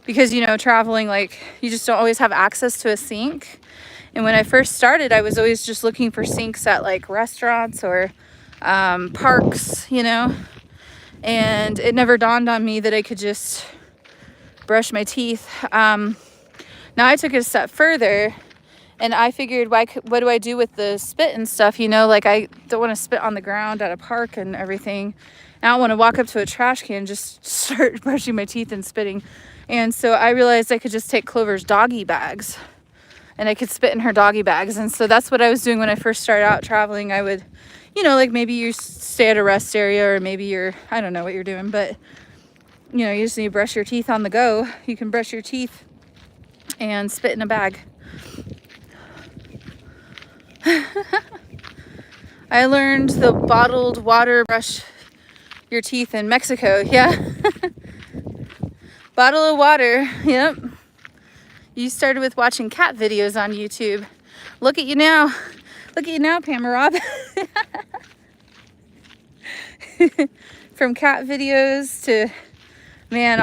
Because, you know, traveling, like, you just don't always have access to a sink. And when I first started, I was always just looking for sinks at like restaurants or parks, you know. And it never dawned on me that I could just brush my teeth. Now I took it a step further, and I figured, what do I do with the spit and stuff, you know? Like, I don't want to spit on the ground at a park and everything. I don't want to walk up to a trash can and just start brushing my teeth and spitting. And so I realized I could just take Clover's doggy bags, and I could spit in her doggy bags. And so that's what I was doing when I first started out traveling. I would, you know, like, maybe you stay at a rest area, or maybe you're, I don't know what you're doing, but, you know, you just need to brush your teeth on the go. You can brush your teeth and spit in a bag. I learned the bottled water brush your teeth in Mexico. Yeah. Bottle of water. Yep. You started with watching cat videos on YouTube. Look at you now. Look at you now, Pamela Rob. From cat videos to, man,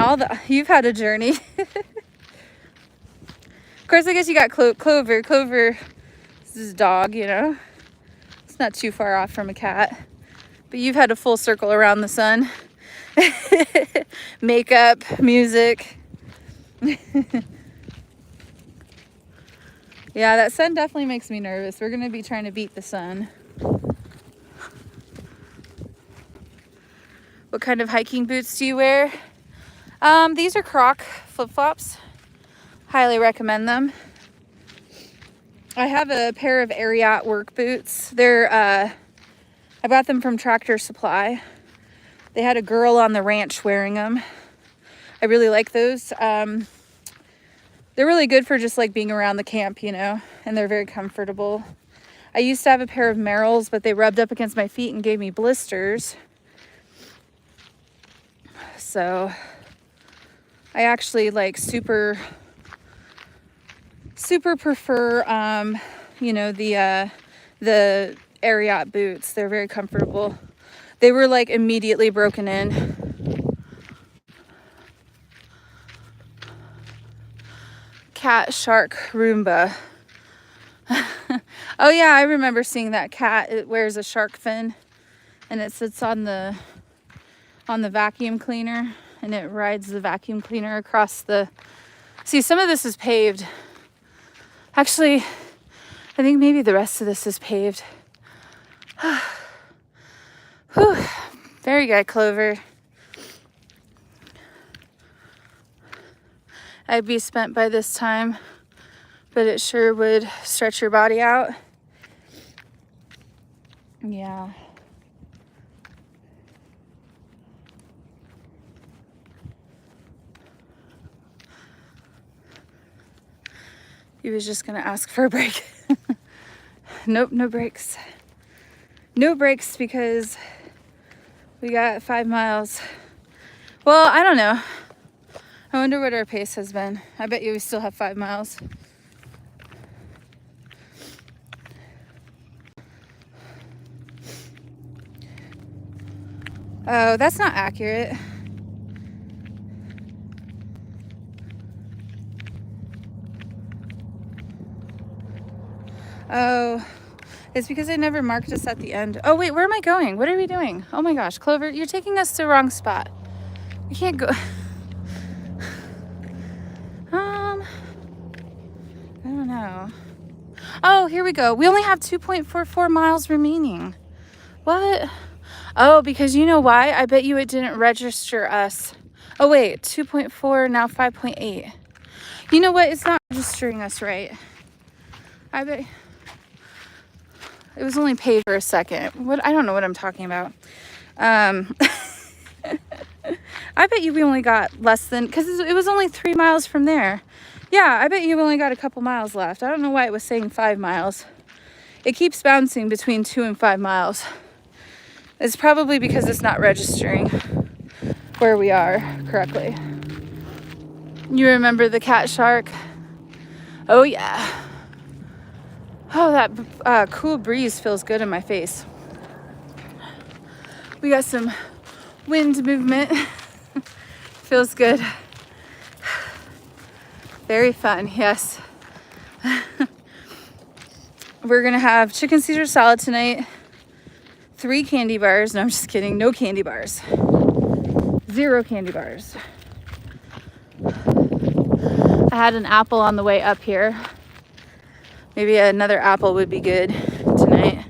you've had a journey. Of course, I guess you got Clover. Clover is his dog, you know. It's not too far off from a cat. But you've had a full circle around the sun. Makeup, music. Yeah, that sun definitely makes me nervous. We're going to be trying to beat the sun. What kind of hiking boots do you wear? These are Croc flip-flops. Highly recommend them. I have a pair of Ariat work boots. I bought them from Tractor Supply. They had a girl on the ranch wearing them. I really like those. They're really good for just like being around the camp, you know, and they're very comfortable. I used to have a pair of Merrells, but they rubbed up against my feet and gave me blisters. So I actually like super prefer, you know, the Ariat boots. They're very comfortable. They were like immediately broken in. Cat, shark, Roomba. Oh yeah, I remember seeing that cat. It wears a shark fin, and it sits on the vacuum cleaner, and it rides the vacuum cleaner across the... See, some of this is paved. Actually, I think maybe the rest of this is paved. Whew. Very good, Clover. I'd be spent by this time, but it sure would stretch your body out. Yeah. He was just gonna ask for a break. Nope, no breaks. No breaks because we got 5 miles. Well, I don't know. I wonder what our pace has been. I bet you we still have 5 miles. Oh, that's not accurate. Oh, it's because I never marked us at the end. Oh, wait, where am I going? What are we doing? Oh my gosh, Clover, you're taking us to the wrong spot. We can't go. I don't know. Oh, here we go. We only have 2.44 miles remaining. What? Oh, because you know why? I bet you it didn't register us. Oh, wait, 2.4, now 5.8. You know what? It's not registering us right. I bet it was only paid for a second. What? I don't know what I'm talking about. I bet you we only got less than, because it was only 3 miles from there. Yeah, I bet you've only got a couple miles left. I don't know why it was saying 5 miles. It keeps bouncing between 2 and 5 miles. It's probably because it's not registering where we are correctly. You remember the cat shark? Oh yeah. Oh, that cool breeze feels good in my face. We got some wind movement. Feels good. Very fun, yes. We're gonna have chicken Caesar salad tonight. 3 candy bars. No, I'm just kidding. No candy bars. 0 candy bars. I had an apple on the way up here. Maybe another apple would be good tonight.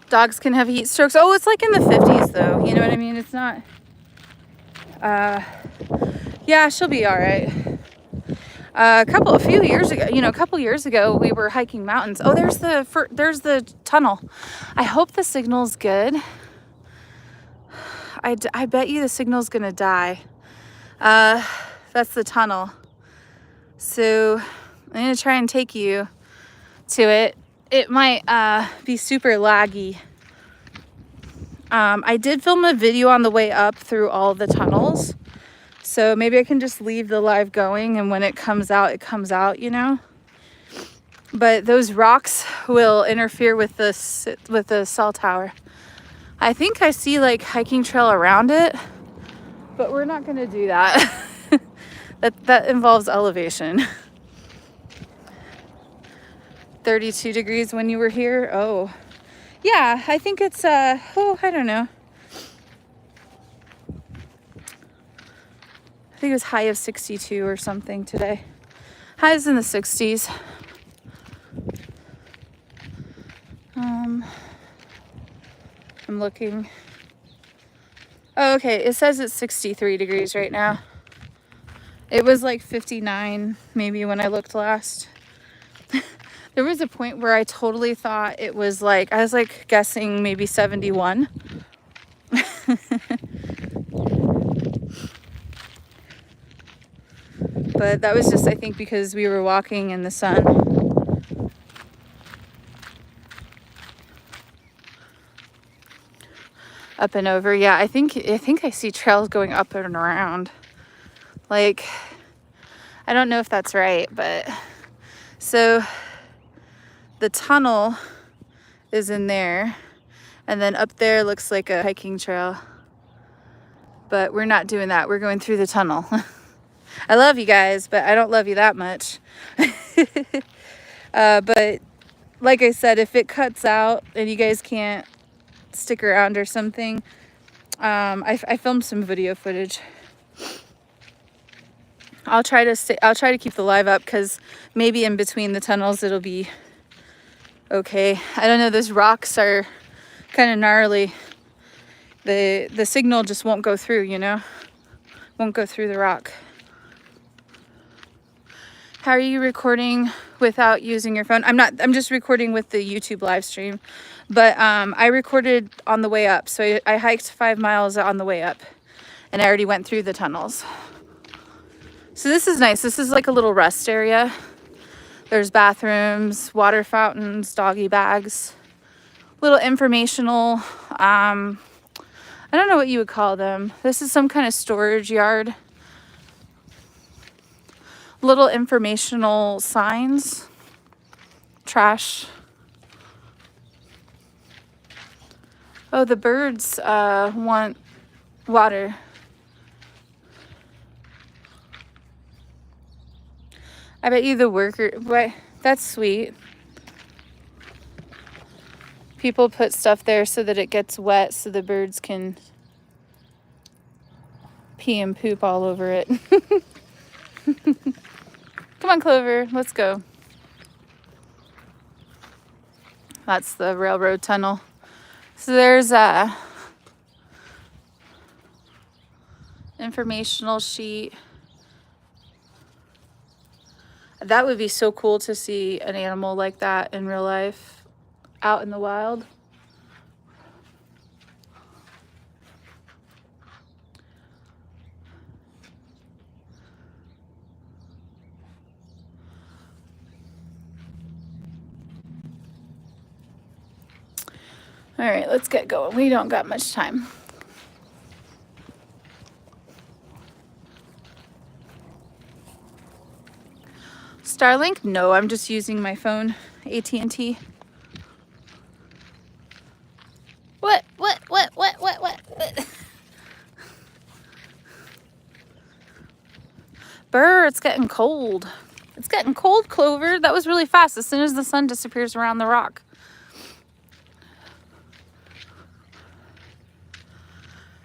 Dogs can have heat strokes. Oh, it's like in the 50s though. You know what I mean? It's not. Yeah, she'll be all right. A few years ago, a couple years ago, we were hiking mountains. Oh, there's the tunnel. I hope the signal's good. I bet you the signal's gonna die. That's the tunnel. So I'm gonna try and take you to it. It might be super laggy. I did film a video on the way up through all the tunnels. So maybe I can just leave the live going, and when it comes out, you know. But those rocks will interfere with the cell tower. I think I see like hiking trail around it, but we're not gonna do that. that involves elevation. 32 degrees when you were here. Oh, yeah, I think it's I don't know. I think it was high of 62 or something today. Highs in the 60s. I'm looking. Oh, okay, it says it's 63 degrees right now. It was like 59 maybe when I looked last. There was a point where I totally thought it was like, I was like guessing maybe 71. But that was just, I think, because we were walking in the sun. Up and over. Yeah, I think I see trails going up and around. Like, I don't know if that's right, but so the tunnel is in there, and then up there looks like a hiking trail. But we're not doing that. We're going through the tunnel. I love you guys, but I don't love you that much. But like I said, if it cuts out and you guys can't stick around or something, I filmed some video footage. I'll try to keep the live up, because maybe in between the tunnels it'll be okay. I don't know, those rocks are kind of gnarly. The signal just won't go through, you know? Won't go through the rock. How are you recording without using your phone? I'm just recording with the YouTube live stream. But I recorded on the way up. So I hiked 5 miles on the way up, and I already went through the tunnels. So this is nice. This is like a little rest area. There's bathrooms, water fountains, doggy bags, little informational, I don't know what you would call them. This is some kind of storage yard. Little informational signs, trash. Oh, the birds want water. I bet you the worker, what? That's sweet. People put stuff there so that it gets wet so the birds can pee and poop all over it. Come on, Clover, let's go. That's the railroad tunnel. So there's a informational sheet. That would be so cool to see an animal like that in real life, out in the wild. All right, let's get going. We don't got much time. Starlink? No, I'm just using my phone, AT&T. What? Brr, it's getting cold. It's getting cold, Clover. That was really fast as soon as the sun disappears around the rock.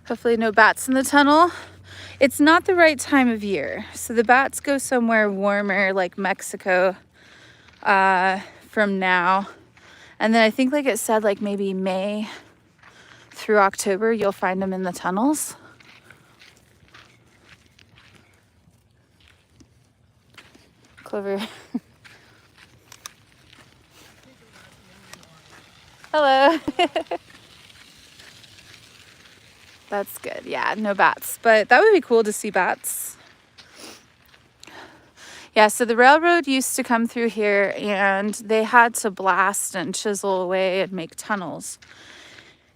Hopefully no bats in the tunnel. It's not the right time of year. So the bats go somewhere warmer like Mexico from now. And then I think like it said like maybe May through October, you'll find them in the tunnels. Clover. Hello. That's good. Yeah, no bats. But that would be cool to see bats. Yeah, so the railroad used to come through here and they had to blast and chisel away and make tunnels.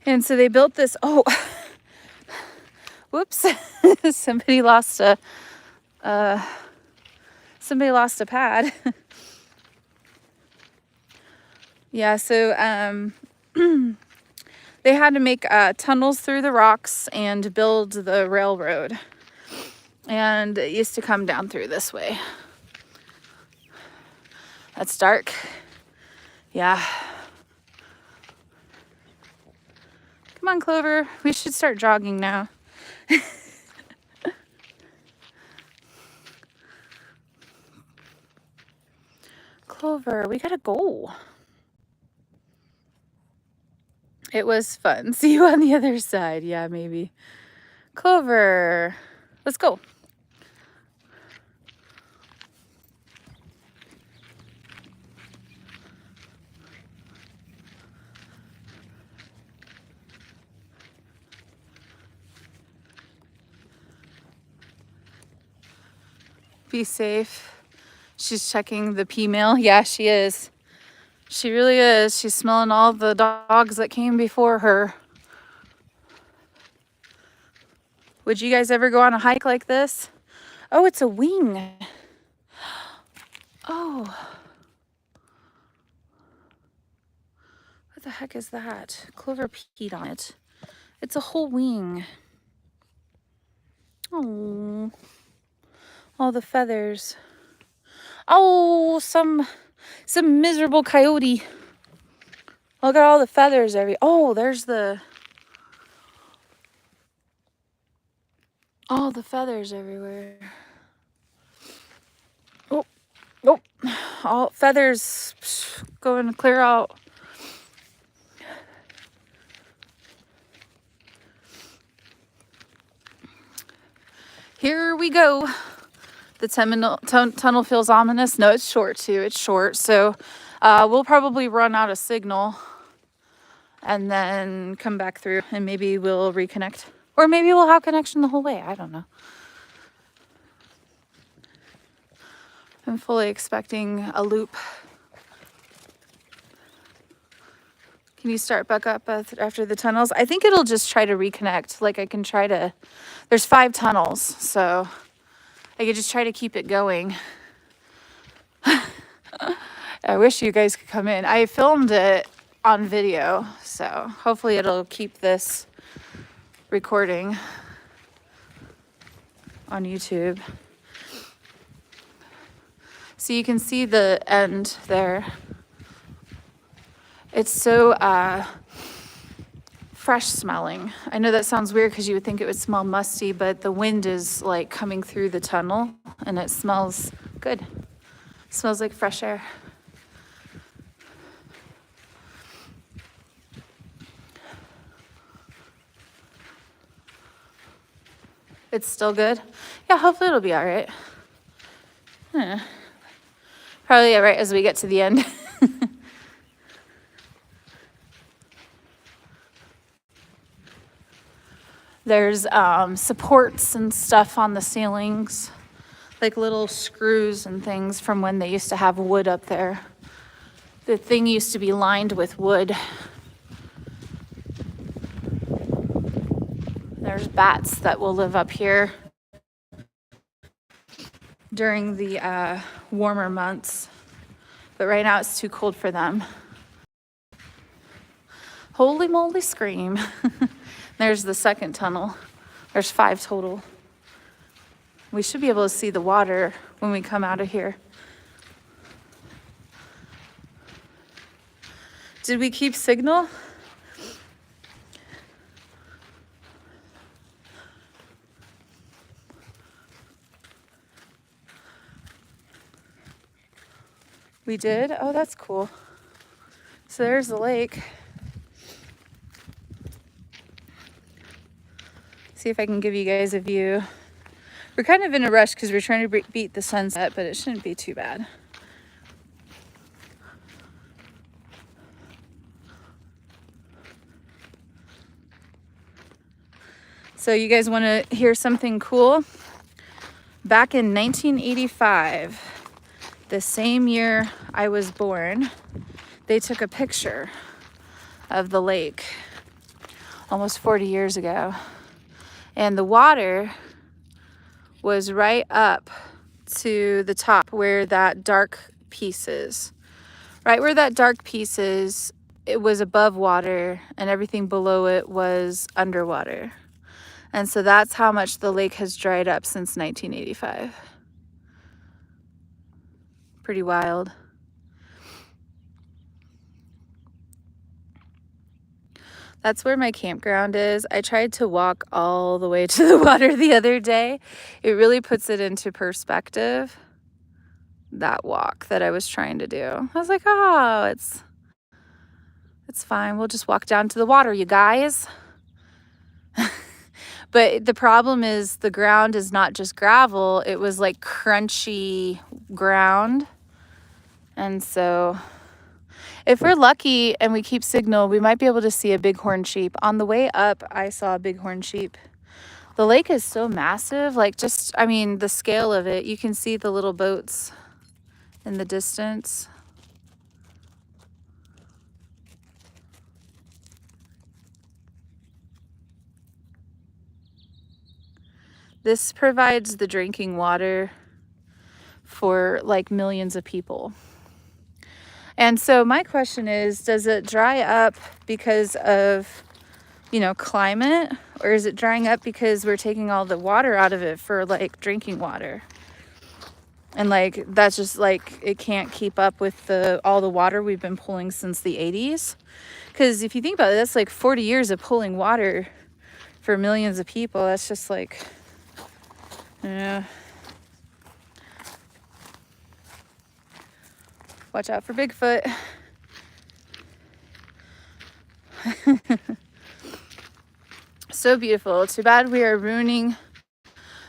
And so they built this, oh, whoops, somebody lost a pad. Yeah, so they had to make tunnels through the rocks and build the railroad. And it used to come down through this way. That's dark. Yeah. Come on, Clover. We should start jogging now. Clover, we gotta go. It was fun. See you on the other side. Yeah, maybe. Clover, let's go. Be safe. She's checking the pee mail. Yeah, she is. She really is. She's smelling all the dogs that came before her. Would you guys ever go on a hike like this? Oh, it's a wing. Oh. What the heck is that? Clover peed on it. It's a whole wing. Oh. All the feathers. Oh, some miserable coyote. Look at all the feathers oh, there's all the feathers everywhere. Oh, all feathers going to clear out. Here we go. The 10-minute tunnel feels ominous. No, it's short too. It's short. So we'll probably run out of signal and then come back through and maybe we'll reconnect. Or maybe we'll have connection the whole way. I don't know. I'm fully expecting a loop. Can you start back up after the tunnels? I think it'll just try to reconnect. Like I can try to, there's 5 tunnels. So I could just try to keep it going. I wish you guys could come in. I filmed it on video, so hopefully it'll keep this recording on YouTube. So you can see the end there. It's so fresh smelling. I know that sounds weird because you would think it would smell musty, but the wind is like coming through the tunnel and it smells good. It smells like fresh air. It's still good? Yeah, hopefully it'll be all right. Probably right as we get to the end. There's supports and stuff on the ceilings, like little screws and things from when they used to have wood up there. The thing used to be lined with wood. there's bats that will live up here during the warmer months. But right now it's too cold for them. Holy moly scream. There's the second tunnel. There's 5 total. We should be able to see the water when we come out of here. Did we keep signal? We did? Oh, that's cool. So there's the lake. See if I can give you guys a view. We're kind of in a rush because we're trying to beat the sunset, but it shouldn't be too bad. So you guys want to hear something cool? Back in 1985, the same year I was born, they took a picture of the lake almost 40 years ago. And the water was right up to the top where that dark piece is. Right where that dark piece is, it was above water and everything below it was underwater. And so that's how much the lake has dried up since 1985. Pretty wild. That's where my campground is. I tried to walk all the way to the water the other day. It really puts it into perspective, that walk that I was trying to do. I was like, oh, it's fine. We'll just walk down to the water, you guys. But the problem is the ground is not just gravel. It was like crunchy ground. And so if we're lucky and we keep signal, we might be able to see a bighorn sheep. On the way up, I saw a bighorn sheep. The lake is so massive, like just, I mean, the scale of it. You can see the little boats in the distance. This provides the drinking water for like millions of people. And so my question is, does it dry up because of, you know, climate, or is it drying up because we're taking all the water out of it for like drinking water? And like, that's just like, it can't keep up with all the water we've been pulling since the 80s. Because if you think about it, that's like 40 years of pulling water for millions of people. That's just like, yeah. Watch out for Bigfoot. So beautiful. Too bad we are ruining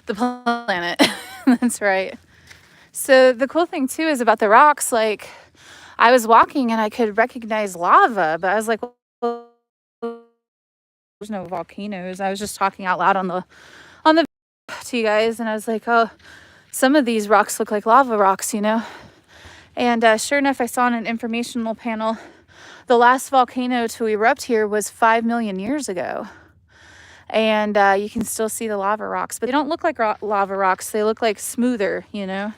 the planet. That's right. So the cool thing too is about the rocks, like I was walking and I could recognize lava, but I was like, well, there's no volcanoes. I was just talking out loud on the to you guys, and I was like, oh, some of these rocks look like lava rocks, you know. And sure enough, I saw on an informational panel the last volcano to erupt here was 5 million years ago. And you can still see the lava rocks, but they don't look like lava rocks. They look like smoother, you know.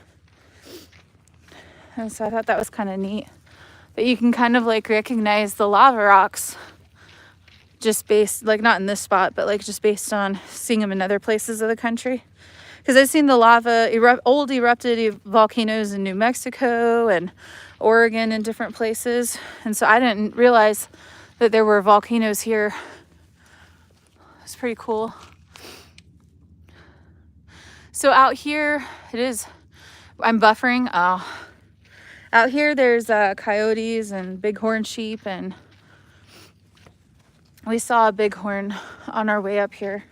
And so I thought that was kind of neat. But you can kind of like recognize the lava rocks just based, like not in this spot, but like just based on seeing them in other places of the country. Because I've seen the lava, old erupted volcanoes in New Mexico and Oregon and different places. And so I didn't realize that there were volcanoes here. It's pretty cool. So out here, it is, I'm buffering. Out here there's coyotes and bighorn sheep, and we saw a bighorn on our way up here.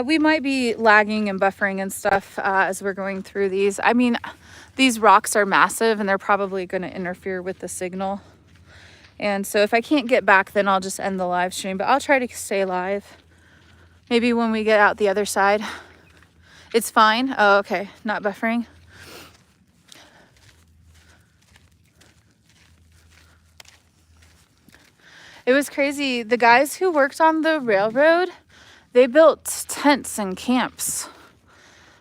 We might be lagging and buffering and stuff as we're going through these. I mean, these rocks are massive and they're probably going to interfere with the signal. And so if I can't get back, then I'll just end the live stream, but I'll try to stay live. Maybe when we get out the other side. It's fine. Oh, okay. Not buffering. It was crazy. The guys who worked on the railroad, they built tents and camps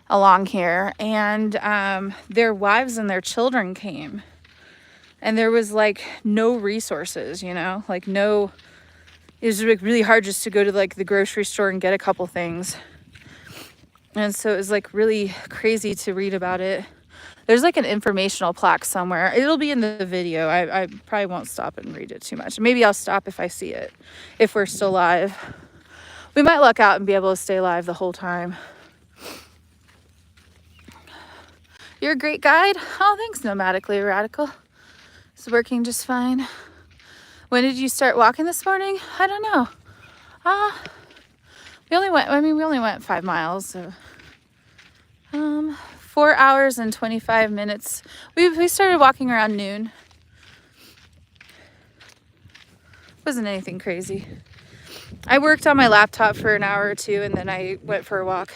along here, and their wives and their children came, and there was like no resources, you know, like no, it was like really hard just to go to like the grocery store and get a couple things. And so it was like really crazy to read about it. There's like an informational plaque somewhere. It'll be in the video. I probably won't stop and read it too much. Maybe I'll stop if I see it, if we're still live. We might luck out and be able to stay live the whole time. You're a great guide. Oh, thanks, Nomadically Radical. It's working just fine. When did you start walking this morning? I don't know. We only went 5 miles, so 4 hours and 25 minutes. We started walking around noon. Wasn't anything crazy. I worked on my laptop for an hour or two, and then I went for a walk.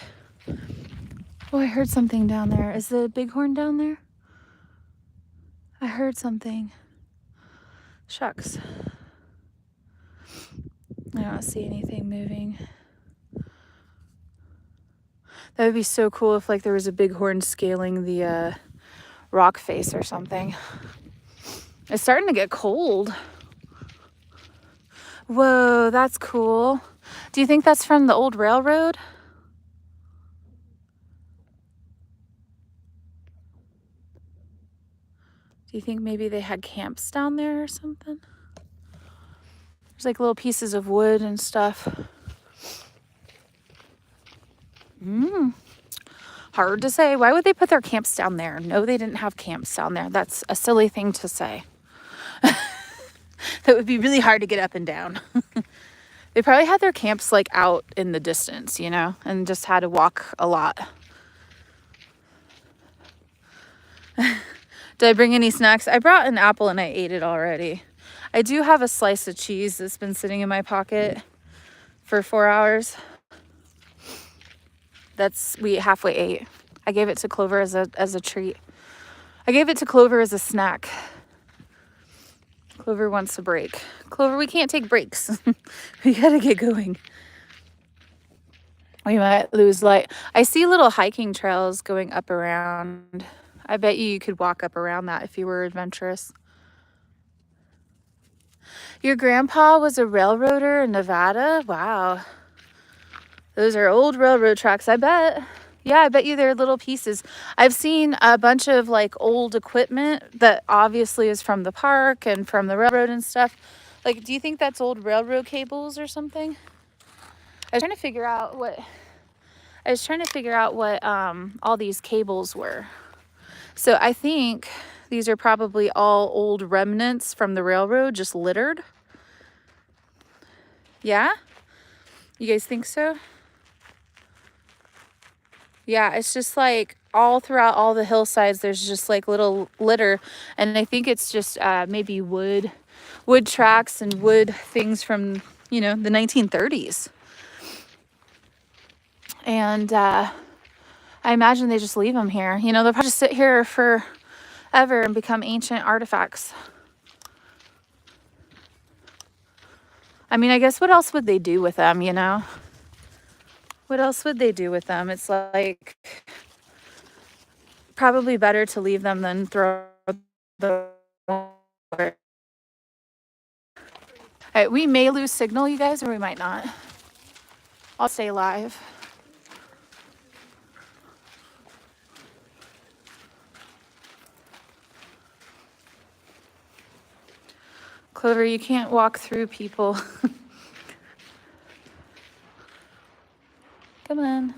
Oh, I heard something down there. Is the bighorn down there? I heard something. Shucks. I don't see anything moving. That would be so cool if like there was a bighorn scaling the rock face or something. It's starting to get cold. Whoa, that's cool. Do you think that's from the old railroad? Do you think maybe they had camps down there or something? There's like little pieces of wood and stuff. Hard to say. Why would they put their camps down there? No, they didn't have camps down there. That's a silly thing to say. That would be really hard to get up and down. They probably had their camps like out in the distance, you know, and just had to walk a lot. Did I bring any snacks? I brought an apple and I ate it already. I do have a slice of cheese that's been sitting in my pocket for 4 hours. We halfway ate. I gave it to Clover as a treat. I gave it to Clover as a snack. Clover wants a break. Clover, we can't take breaks. We gotta get going. We might lose light. I see little hiking trails going up around. I bet you could walk up around that if you were adventurous. Your grandpa was a railroader in Nevada? Wow. Those are old railroad tracks, I bet. Yeah, I bet you they're little pieces. I've seen a bunch of like old equipment that obviously is from the park and from the railroad and stuff. Like, do you think that's old railroad cables or something? I was trying to figure out what all these cables were. So I think these are probably all old remnants from the railroad, just littered. Yeah? You guys think so? Yeah, it's just like all throughout all the hillsides, there's just like little litter. And I think it's just maybe wood tracks and wood things from, you know, the 1930s. And I imagine they just leave them here. You know, they'll probably just sit here forever and become ancient artifacts. I mean, I guess what else would they do with them, you know? What else would they do with them? It's like probably better to leave them than throw them away. All right, we may lose signal, you guys, or we might not. I'll stay live. Clover, you can't walk through people. Come on.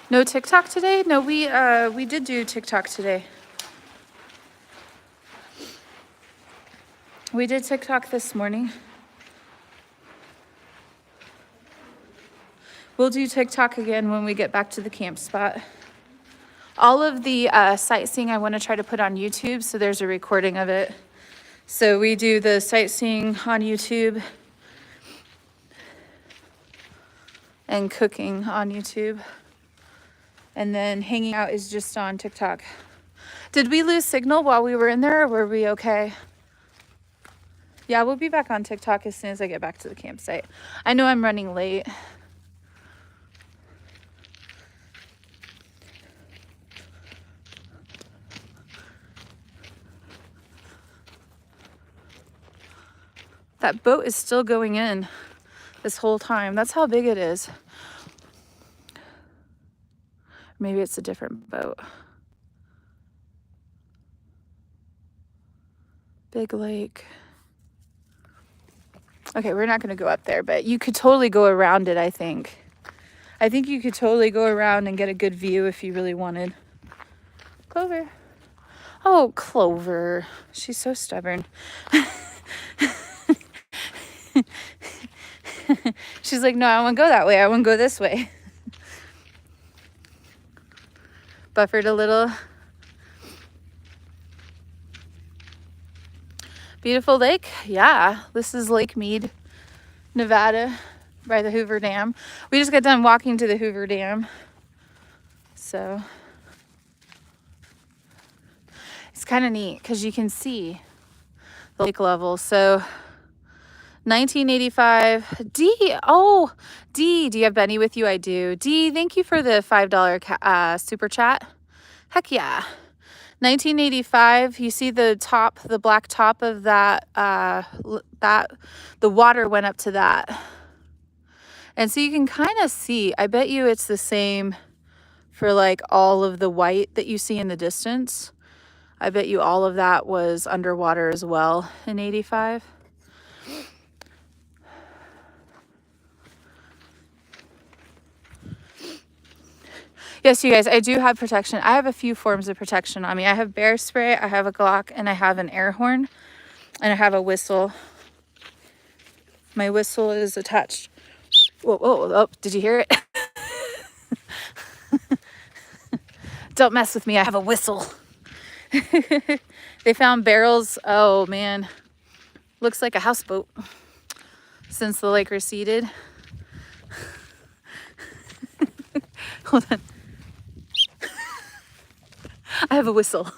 No TikTok today? No, we did do TikTok today. We did TikTok this morning. We'll do TikTok again when we get back to the camp spot. All of the sightseeing I want to try to put on YouTube, so there's a recording of it. So we do the sightseeing on YouTube and cooking on YouTube. And then hanging out is just on TikTok. Did we lose signal while we were in there, or were we okay? Yeah, we'll be back on TikTok as soon as I get back to the campsite. I know I'm running late. That boat is still going in this whole time. That's how big it is. Maybe it's a different boat. Big lake. Okay, we're not going to go up there, but you could totally go around it, I think. I think you could totally go around and get a good view if you really wanted. Clover. Oh, Clover. She's so stubborn. She's like, no, I want to go that way. I want to go this way. Buffered a little. Beautiful lake. Yeah, this is Lake Mead, Nevada, by the Hoover Dam. We just got done walking to the Hoover Dam. So it's kind of neat because you can see the lake level. So 1985. D, do you have Benny with you? I do. D, thank you for the $5 super chat. Heck yeah. 1985, you see the top, the black top of that, the water went up to that. And so you can kind of see, I bet you it's the same for like all of the white that you see in the distance. I bet you all of that was underwater as well in 85. Yes, you guys, I do have protection. I have a few forms of protection on me. I have bear spray, I have a Glock, and I have an air horn, and I have a whistle. My whistle is attached. Whoa, whoa, oh, did you hear it? Don't mess with me, I have a whistle. They found barrels. Oh, man. Looks like a houseboat since the lake receded. Hold on. I have a whistle.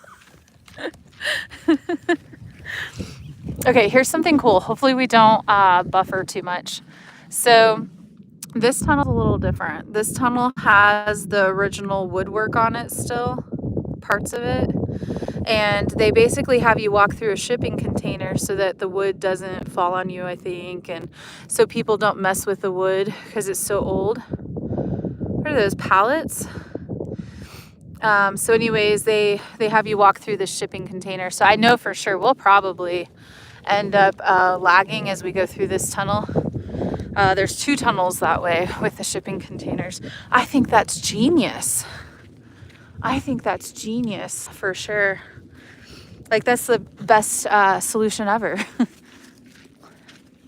Okay, here's something cool. Hopefully we don't buffer too much. So this tunnel's a little different. This tunnel has the original woodwork on it still, parts of it. And they basically have you walk through a shipping container so that the wood doesn't fall on you, I think. And so people don't mess with the wood because it's so old. What are those, pallets? So anyways, they have you walk through the shipping container. So I know for sure we'll probably end up lagging as we go through this tunnel. There's 2 tunnels that way with the shipping containers. I think that's genius. I think that's genius for sure. Like that's the best solution ever.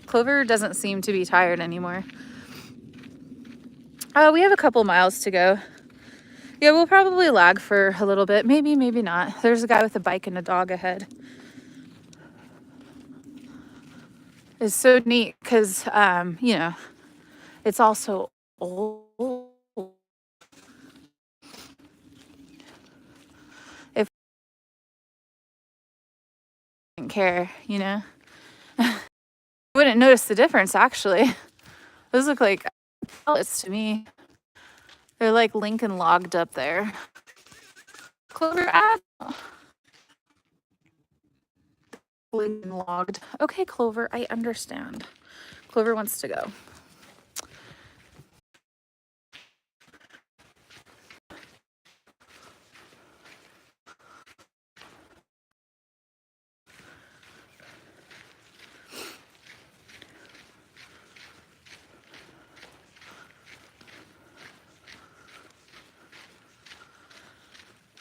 Clover doesn't seem to be tired anymore. We have a couple miles to go. Yeah, we'll probably lag for a little bit. Maybe, maybe not. There's a guy with a bike and a dog ahead. It's so neat because, you know, it's also old. If I didn't care, you know, I wouldn't notice the difference, actually. Those look like pellets to me. They're like Lincoln logged up there. Clover, Lincoln logged. Okay, Clover, I understand. Clover wants to go.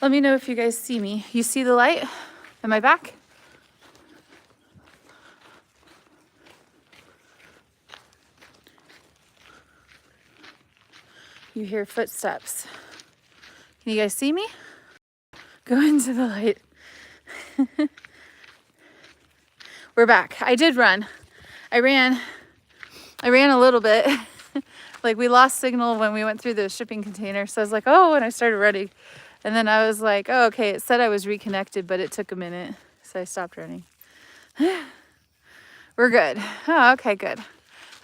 Let me know if you guys see me. You see the light? Am I back? You hear footsteps. Can you guys see me? Go into the light. We're back. I did run. I ran a little bit. Like we lost signal when we went through the shipping container. So I was like, oh, and I started running. And then I was like, oh, okay, it said I was reconnected, but it took a minute. So I stopped running. We're good. Oh, okay, good.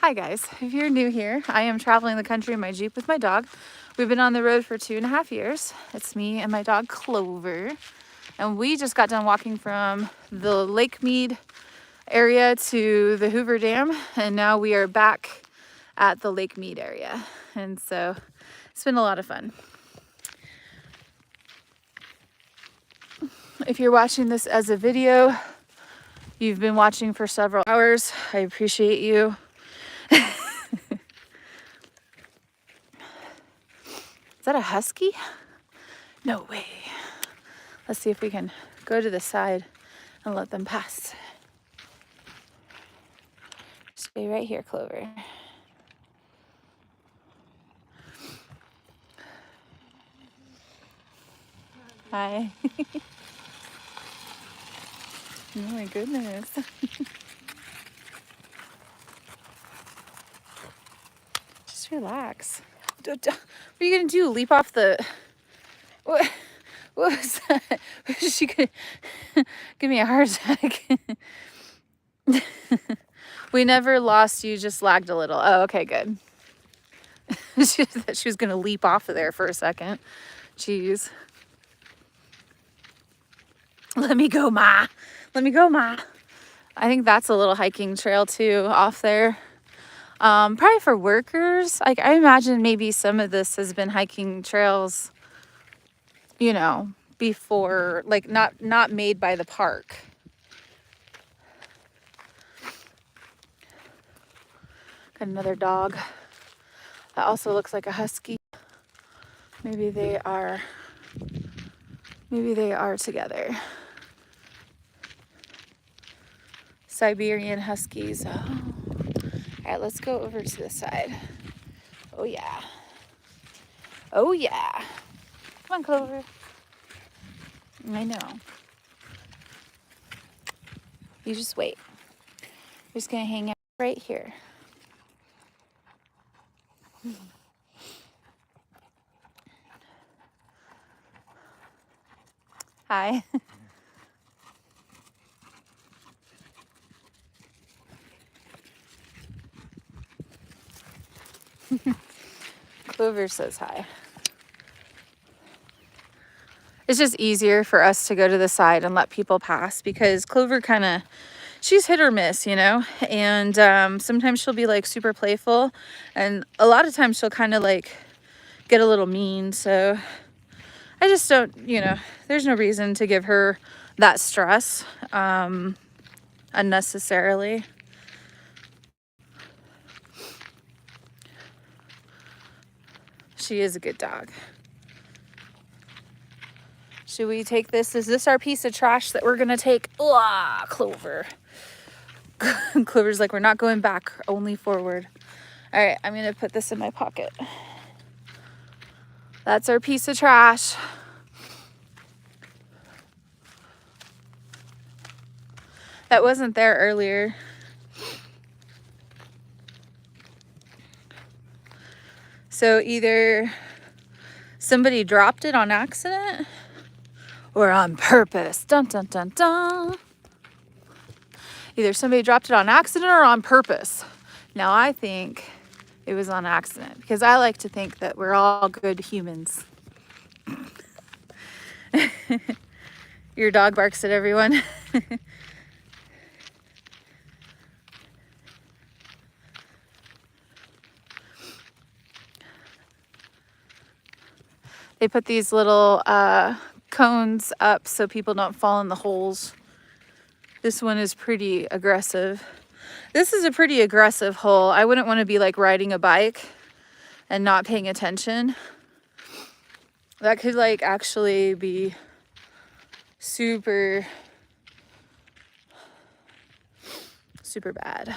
Hi guys, if you're new here, I am traveling the country in my Jeep with my dog. We've been on the road for 2.5 years. It's me and my dog Clover. And we just got done walking from the Lake Mead area to the Hoover Dam. And now we are back at the Lake Mead area. And so it's been a lot of fun. If you're watching this as a video, you've been watching for several hours. I appreciate you. Is that a husky? No way. Let's see if we can go to the side and let them pass. Stay right here, Clover. Hi. Oh my goodness. Just relax. What are you gonna do? Leap off the... What was that? Was she gonna give me a heart attack? We never lost you, just lagged a little. Oh, okay, good. She thought she was gonna leap off of there for a second. Jeez. Let me go, Ma. Let me go, Ma. I think that's a little hiking trail too off there. Probably for workers. Like I imagine maybe some of this has been hiking trails, you know, before, like not made by the park. Got another dog that also looks like a husky. Maybe they are together. Siberian huskies. Oh. All right, let's go over to the side. Oh yeah. Oh yeah. Come on, Clover. I know. You just wait. We're just gonna hang out right here. Hi. Clover says hi. It's just easier for us to go to the side and let people pass because Clover she's hit or miss, you know, and sometimes she'll be like super playful and a lot of times she'll kind of like get a little mean. So I just don't, you know, there's no reason to give her that stress unnecessarily. She is a good dog. Should we take this? Is this our piece of trash that we're gonna take? Ah, Clover. Clover's like, we're not going back, only forward. All right, I'm gonna put this in my pocket. That's our piece of trash. That wasn't there earlier. So either somebody dropped it on accident or on purpose. Dun, dun, dun, dun. Either somebody dropped it on accident or on purpose. Now I think it was on accident because I like to think that we're all good humans. Your dog barks at everyone. They put these little cones up so people don't fall in the holes. This one is pretty aggressive. This is a pretty aggressive hole. I wouldn't want to be like riding a bike and not paying attention. That could like actually be super bad.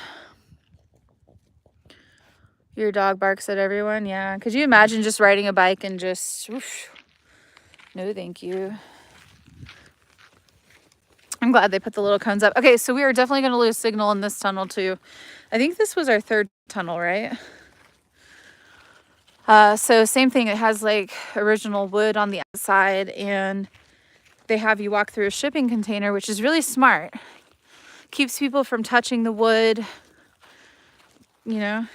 Your dog barks at everyone. Yeah. Could you imagine just riding a bike and just, whoosh. No, thank you. I'm glad they put the little cones up. Okay, so we are definitely going to lose signal in this tunnel too. I think this was our third tunnel, right? So same thing, it has like original wood on the outside, and they have you walk through a shipping container, which is really smart. Keeps people from touching the wood, you know,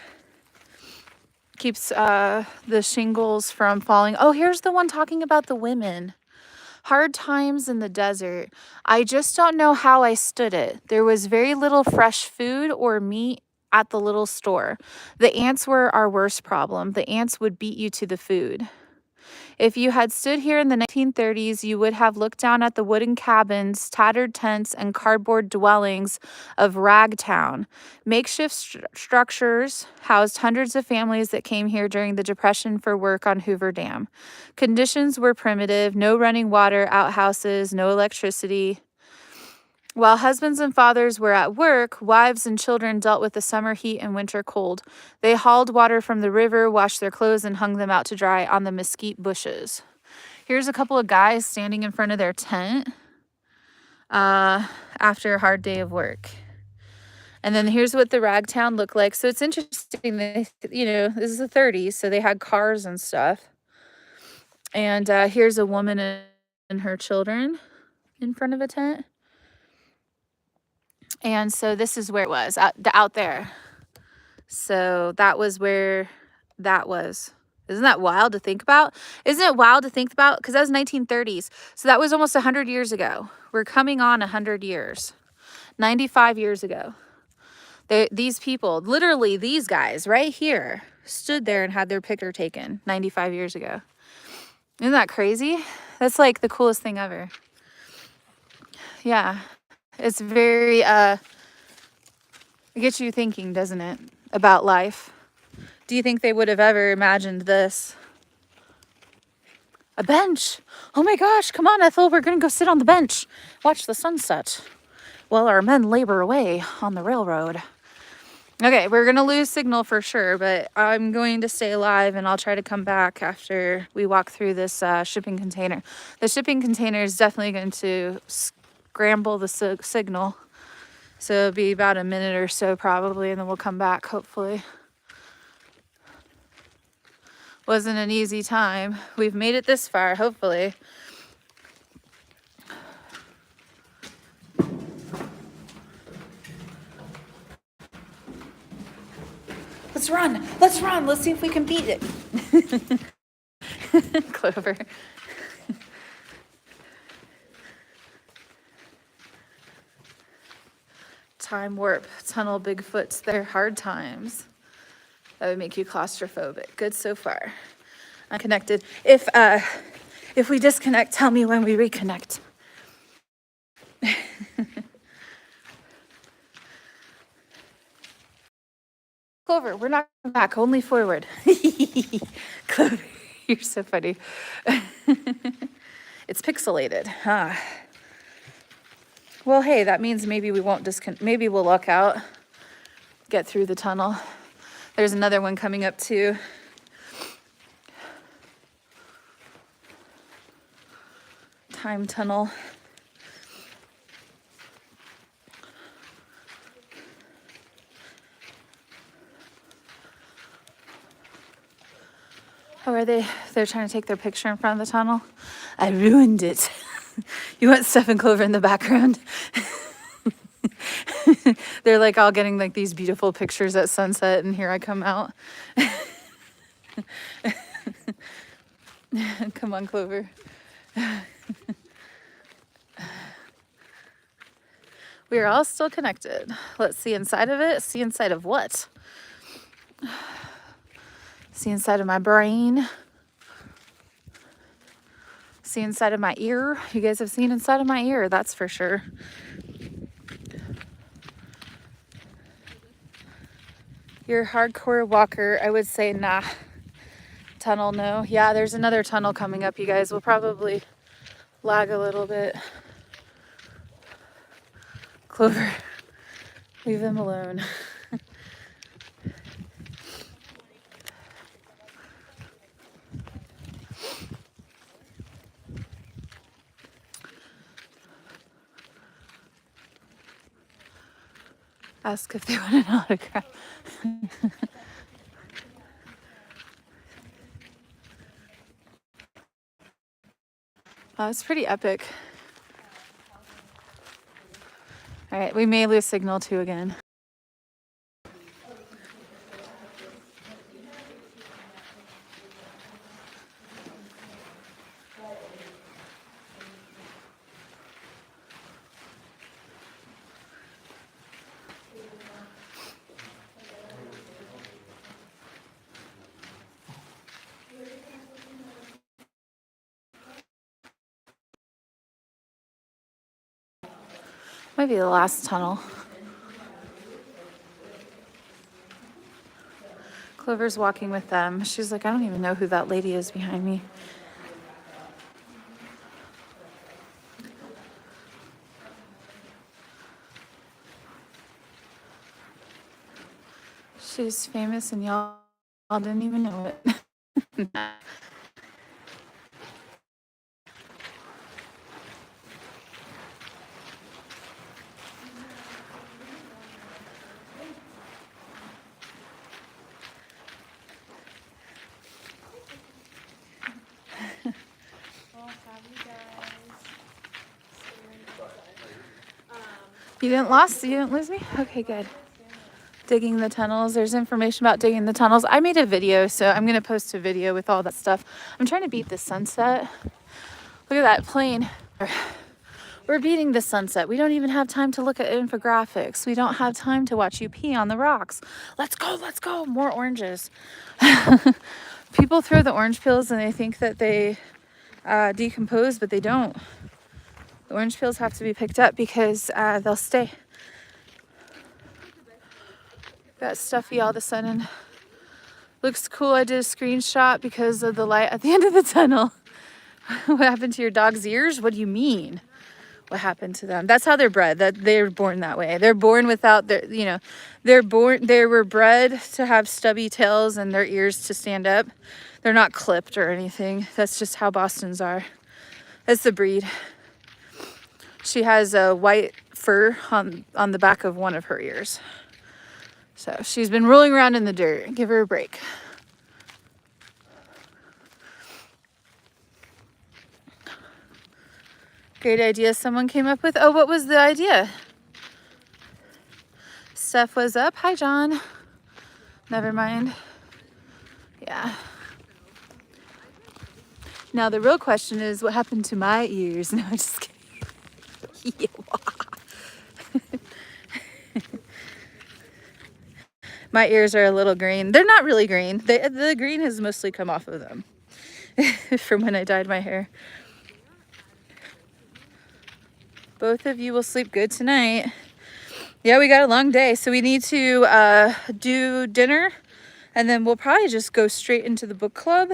keeps the shingles from falling. Oh, here's the one talking about the women. Hard times in the desert. I just don't know how I stood it. There was very little fresh food or meat at the little store. The ants were our worst problem. The ants would beat you to the food. If you had stood here in the 1930s, you would have looked down at the wooden cabins, tattered tents, and cardboard dwellings of Ragtown. Makeshift structures housed hundreds of families that came here during the Depression for work on Hoover Dam. Conditions were primitive, no running water, outhouses, no electricity. While husbands and fathers were at work, wives and children dealt with the summer heat and winter cold. They hauled water from the river, washed their clothes, and hung them out to dry on the mesquite bushes. Here's a couple of guys standing in front of their tent after a hard day of work. And then here's what the Ragtown looked like. So it's interesting that, you know, this is the 30s, so they had cars and stuff. And here's a woman and her children in front of a tent. And so this is where it was, out there. So that was where that was. Isn't that wild to think about? Isn't it wild to think about? Because that was 1930s. So that was almost 100 years ago. We're coming on 100 years. 95 years ago. These people, literally these guys right here, stood there and had their picture taken 95 years ago. Isn't that crazy? That's like the coolest thing ever. Yeah. It's very, it gets you thinking, doesn't it, about life? Do you think they would have ever imagined this? A bench. Oh my gosh, come on, Ethel, we're going to go sit on the bench. Watch the sunset while our men labor away on the railroad. Okay, we're going to lose signal for sure, but I'm going to stay alive and I'll try to come back after we walk through this shipping container. The shipping container is definitely going to scramble the signal. So it'll be about a minute or so probably, and then we'll come back, hopefully. Wasn't an easy time. We've made it this far, hopefully. Let's run. Let's run. Let's see if we can beat it. Clover. Time warp, tunnel, Bigfoots, they're hard times. That would make you claustrophobic. Good so far. I'm connected. If we disconnect, tell me when we reconnect. Clover, we're not back, only forward. Clover, you're so funny. It's pixelated, huh? Well, hey, that means maybe we won't maybe we'll luck out, get through the tunnel. There's another one coming up too. Time tunnel. Oh, are they? They're trying to take their picture in front of the tunnel? I ruined it. You want Steph and Clover in the background? They're like all getting like these beautiful pictures at sunset, and here I come out. Come on, Clover. We are all still connected. Let's see inside of it. See inside of what? See inside of my brain. See inside of my ear. You guys have seen inside of my ear, that's for sure. You're a hardcore walker. I would say nah. Tunnel, no. Yeah, there's another tunnel coming up, you guys. We'll probably lag a little bit. Clover, leave them alone. Ask if they want an autograph. It's pretty epic. All right, we may lose signal too again. Might be the last tunnel. Clover's walking with them. She's like, I don't even know who that lady is behind me. She's famous and y'all didn't even know it. You didn't lose me? Okay, good. Digging the tunnels. There's information about digging the tunnels. I made a video, so I'm going to post a video with all that stuff. I'm trying to beat the sunset. Look at that plane. We're beating the sunset. We don't even have time to look at infographics. We don't have time to watch you pee on the rocks. Let's go, let's go. More oranges. People throw the orange peels and they think that they decompose, but they don't. The orange peels have to be picked up because they'll stay. Got stuffy all of a sudden. Looks cool. I did a screenshot because of the light at the end of the tunnel. What happened to your dog's ears? What do you mean? What happened to them? That's how they're bred. That they're born that way. They're born without their, they were bred to have stubby tails and their ears to stand up. They're not clipped or anything. That's just how Bostons are. That's the breed. She has a white fur on the back of one of her ears. So she's been rolling around in the dirt. Give her a break. Great idea someone came up with. Oh, what was the idea? Steph was up. Hi, John. Never mind. Yeah. Now the real question is, what happened to my ears? No, I'm just kidding. My ears are a little green. They're not really green. The green has mostly come off of them from when I dyed my hair. Both of you will sleep good tonight. Yeah, we got a long day, so we need to do dinner, and then we'll probably just go straight into the book club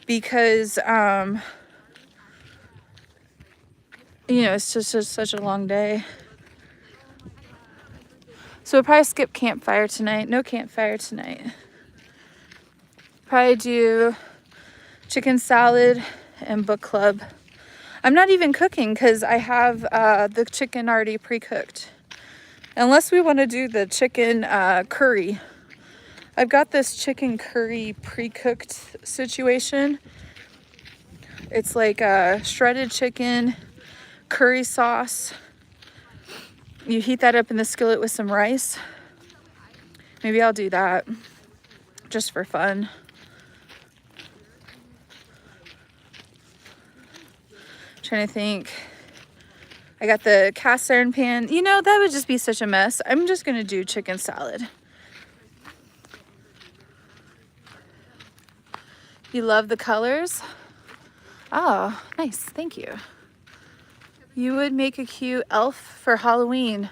because, it's just such a long day. So we'll probably skip campfire tonight. No campfire tonight. Probably do chicken salad and book club. I'm not even cooking because I have the chicken already pre-cooked. Unless we want to do the chicken curry. I've got this chicken curry pre-cooked situation. It's like shredded chicken, curry sauce. You heat that up in the skillet with some rice. Maybe I'll do that just for fun. Trying to think. I got the cast iron pan. That would just be such a mess. I'm just going to do chicken salad. You love the colors? Oh, nice. Thank you. You would make a cute elf for Halloween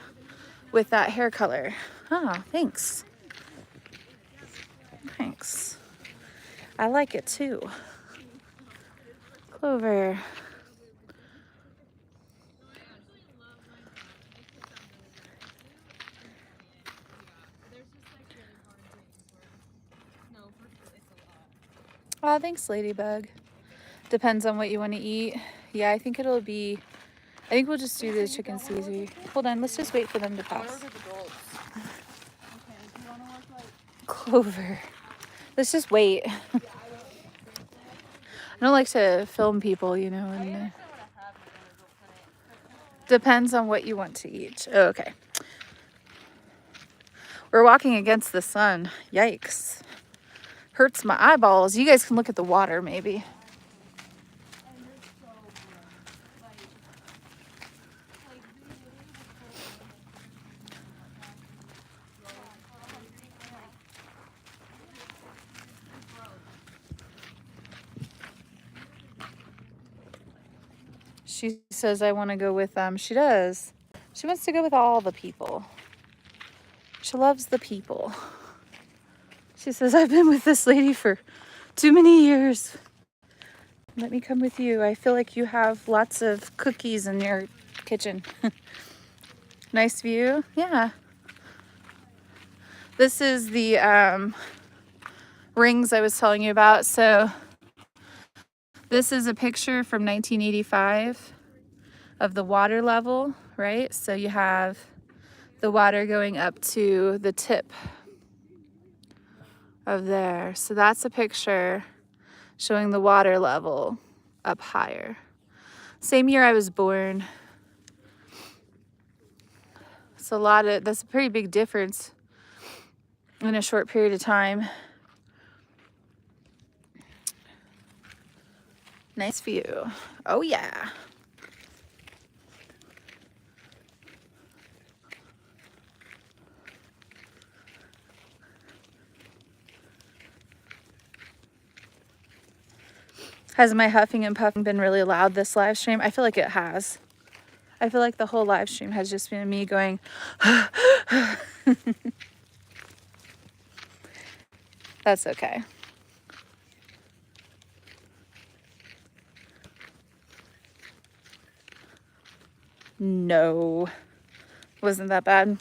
with that hair color. Oh, thanks. Thanks. I like it too. Clover. Oh, thanks, Ladybug. Depends on what you want to eat. Yeah, I think we'll just do the chicken Caesar. Hold on, let's just wait for them to pass. Clover. Let's just wait. I don't like to film people, and Depends on what you want to eat. Oh, okay. We're walking against the sun. Yikes. Hurts my eyeballs. You guys can look at the water maybe. She says I want to go with them. She does. She wants to go with all the people. She loves the people. She says, I've been with this lady for too many years. Let me come with you. I feel like you have lots of cookies in your kitchen. Nice view. Yeah. This is the rings I was telling you about. So this is a picture from 1985 of the water level, right? So you have the water going up to the tip of there. So that's a picture showing the water level up higher. Same year I was born. It's that's a pretty big difference in a short period of time. Nice view. Oh yeah. Has my huffing and puffing been really loud this live stream? I feel like it has. I feel like the whole live stream has just been me going. That's okay. No, wasn't that bad.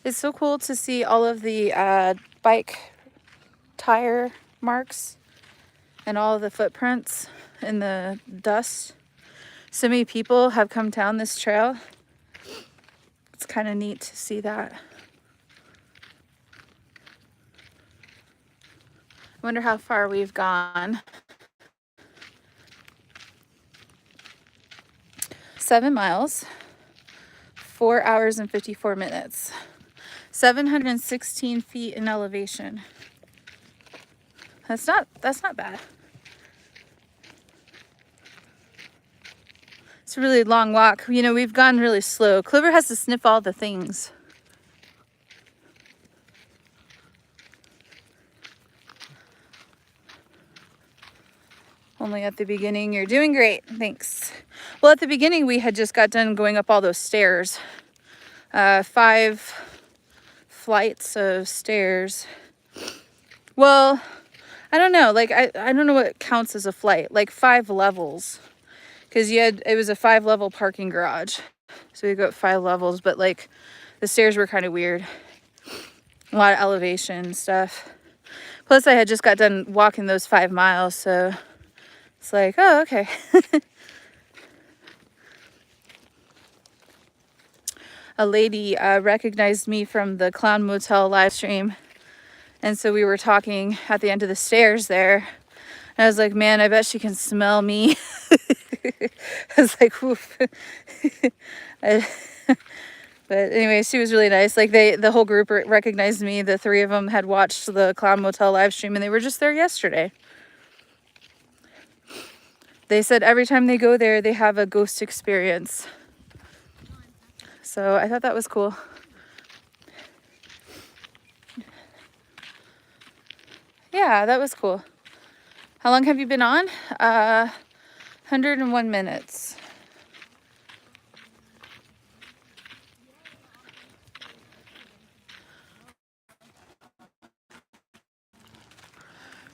It's so cool to see all of the bike tire marks and all of the footprints in the dust. So many people have come down this trail. It's kind of neat to see that. I wonder how far we've gone. 7 miles, 4 hours and 54 minutes. 716 feet in elevation. That's not bad. It's a really long walk. You know, we've gone really slow. Clover has to sniff all the things. Only at the beginning. You're doing great. Thanks. Well, at the beginning, we had just got done going up all those stairs. 5 flights of stairs. Well, I don't know. Like, I don't know what counts as a flight. Like 5 levels. Because it was a 5-level parking garage. So we go up 5 levels. But, like, the stairs were kind of weird. A lot of elevation and stuff. Plus, I had just got done walking those 5 miles. So it's like, oh, okay. A lady recognized me from the Clown Motel live stream. And so we were talking at the end of the stairs there. And I was like, man, I bet she can smell me. I was like, woof. But anyway, she was really nice. Like the whole group recognized me. The 3 of them had watched the Clown Motel live stream and they were just there yesterday. They said every time they go there, they have a ghost experience. So I thought that was cool. Yeah, that was cool. How long have you been on? 101 minutes.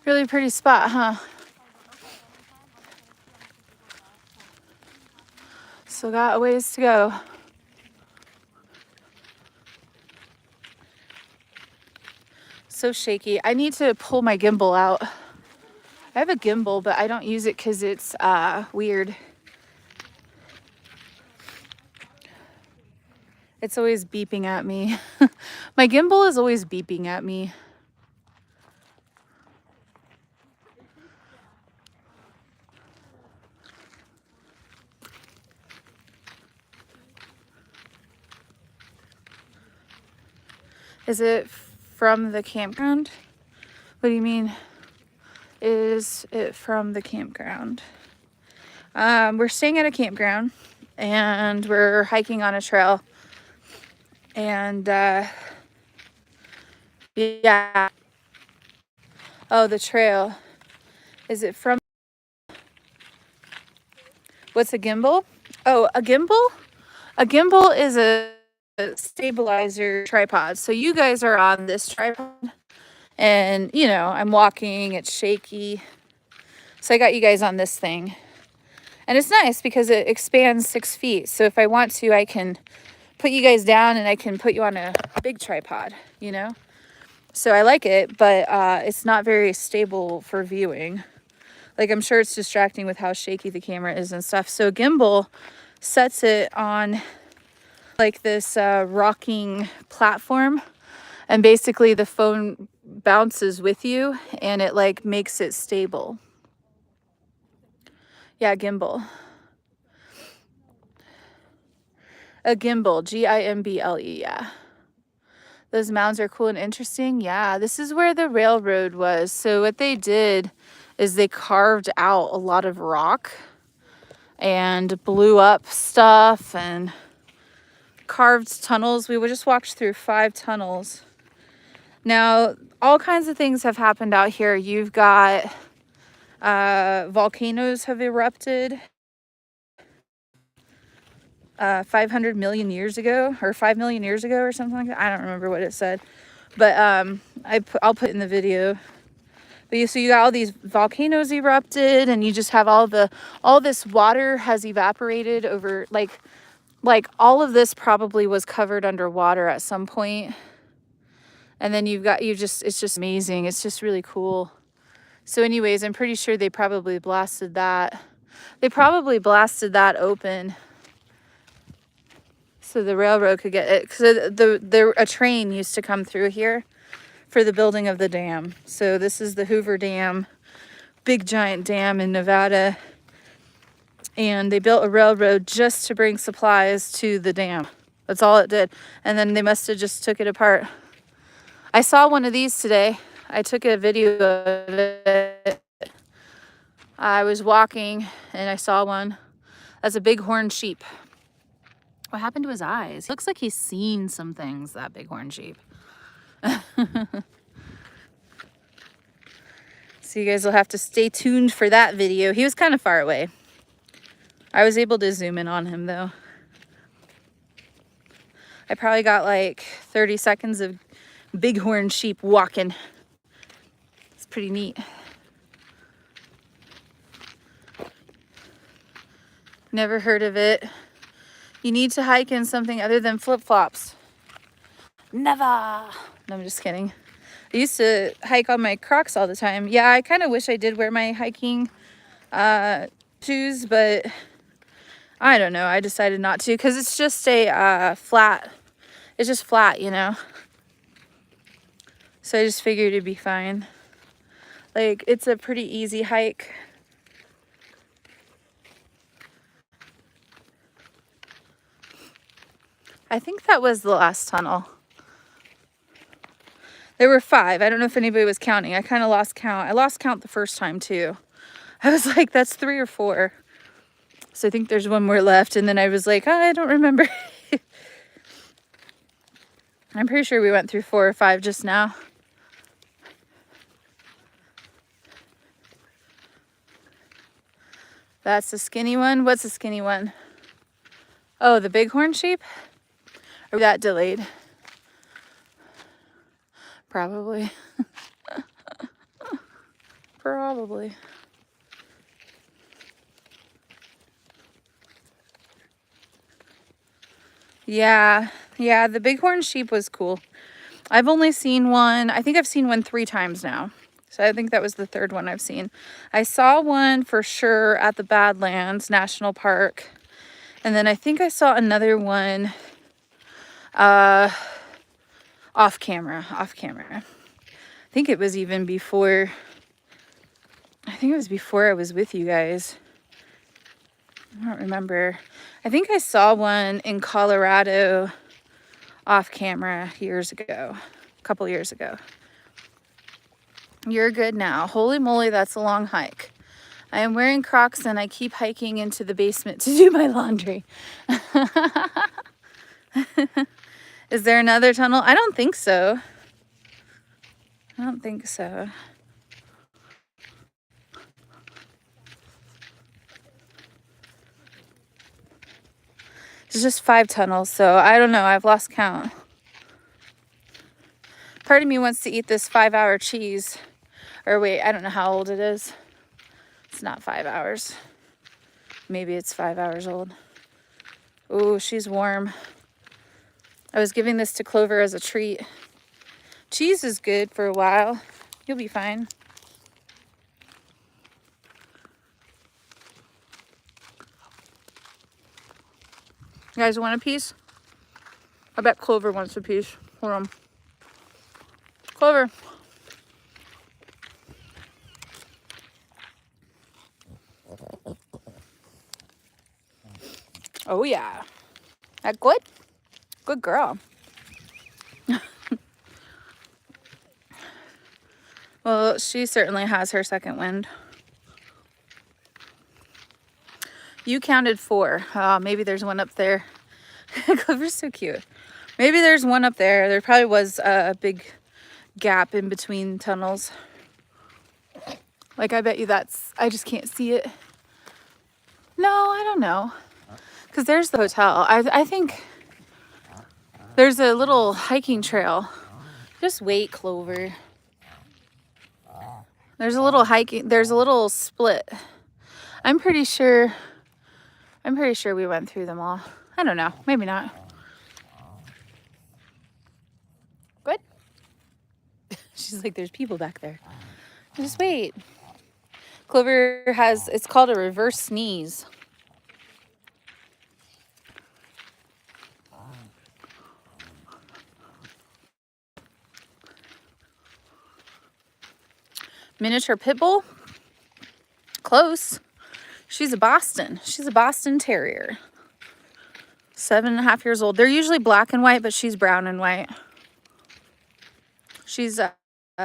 Really pretty spot, huh? Still got a ways to go. So shaky. I need to pull my gimbal out. I have a gimbal, but I don't use it because it's weird. It's always beeping at me. My gimbal is always beeping at me. Is it from the campground? What do you mean? Is it from the campground? We're staying at a campground and we're hiking on a trail. And yeah. Oh, the trail. Is it from? What's a gimbal? Oh, a gimbal? A gimbal is a stabilizer tripod. So you guys are on this tripod and you know, I'm walking, it's shaky. So I got you guys on this thing. And it's nice because it expands 6 feet. So if I want to, I can put you guys down and I can put you on a big tripod, you know? So I like it, but it's not very stable for viewing. Like, I'm sure it's distracting with how shaky the camera is and stuff. So a gimbal sets it on like this rocking platform, and basically the phone bounces with you and it like makes it stable. Yeah, gimbal. A gimbal, G-I-M-B-L-E, yeah. Those mounds are cool and interesting. Yeah, this is where the railroad was. So what they did is they carved out a lot of rock and blew up stuff and carved tunnels. We just walked through 5 tunnels. Now, all kinds of things have happened out here. You've got volcanoes have erupted 500 million years ago, or 5 million years ago, or something like that. I don't remember what it said, but I'll put it in the video. But so you got all these volcanoes erupted, and you just have all this water has evaporated over, like all of this probably was covered underwater at some point. And then it's just amazing. It's just really cool. So anyways, I'm pretty sure they probably blasted that. They probably blasted that open so the railroad could get it. So a train used to come through here for the building of the dam. So this is the Hoover Dam, big giant dam in Nevada. And they built a railroad just to bring supplies to the dam. That's all it did. And then they must have just took it apart. I saw one of these today. I took a video of it. I was walking and I saw one. That's a bighorn sheep. What happened to his eyes? Looks like he's seen some things, that bighorn sheep. So you guys will have to stay tuned for that video. He was kind of far away. I was able to zoom in on him though. I probably got like 30 seconds of bighorn sheep walking. It's pretty neat. Never heard of it. You need to hike in something other than flip-flops. Never. No, I'm just kidding. I used to hike on my Crocs all the time. Yeah, I kind of wish I did wear my hiking shoes, but I don't know. I decided not to because it's just a flat. It's just flat, you know. So I just figured it'd be fine. Like, it's a pretty easy hike. I think that was the last tunnel. There were 5. I don't know if anybody was counting. I kind of lost count. I lost count the first time too. I was like, that's 3 or 4. So I think there's one more left. And then I was like, oh, I don't remember. I'm pretty sure we went through 4 or 5 just now. That's the skinny one. What's the skinny one? Oh, the bighorn sheep? Or that delayed? Probably. Probably. Yeah, the bighorn sheep was cool. I've only seen one. I think I've seen one 3 times now. So I think that was the 3rd one I've seen. I saw one for sure at the Badlands National Park. And then I think I saw another one Off camera. I think it was even before, I was with you guys. I don't remember. I think I saw one in Colorado off camera years ago, a couple years ago. You're good now. Holy moly, that's a long hike. I am wearing Crocs and I keep hiking into the basement to do my laundry. Is there another tunnel? I don't think so. I don't think so. There's just 5 tunnels, so I don't know. I've lost count. Part of me wants to eat this 5-hour cheese. Or wait, I don't know how old it is. It's not 5 hours. Maybe it's 5 hours old. Ooh, she's warm. I was giving this to Clover as a treat. Cheese is good for a while. You'll be fine. You guys want a piece? I bet Clover wants a piece. Hold on. Clover. Oh yeah. That good? Good girl. Well, she certainly has her second wind. You counted 4. Maybe there's one up there. Clover's so cute. Maybe there's one up there. There probably was a big gap in between tunnels. Like, I bet you that's, I just can't see it. No, I don't know. Because there's the hotel. I think there's a little hiking trail. Just wait, Clover. There's a little hiking, there's a little split. I'm pretty sure we went through them all. I don't know, maybe not. Good? She's like, there's people back there. Just wait. Clover has, it's called a reverse sneeze. Miniature pit bull? Close. She's a Boston. She's a Boston Terrier. 7.5 years old. They're usually black and white, but she's brown and white. She's a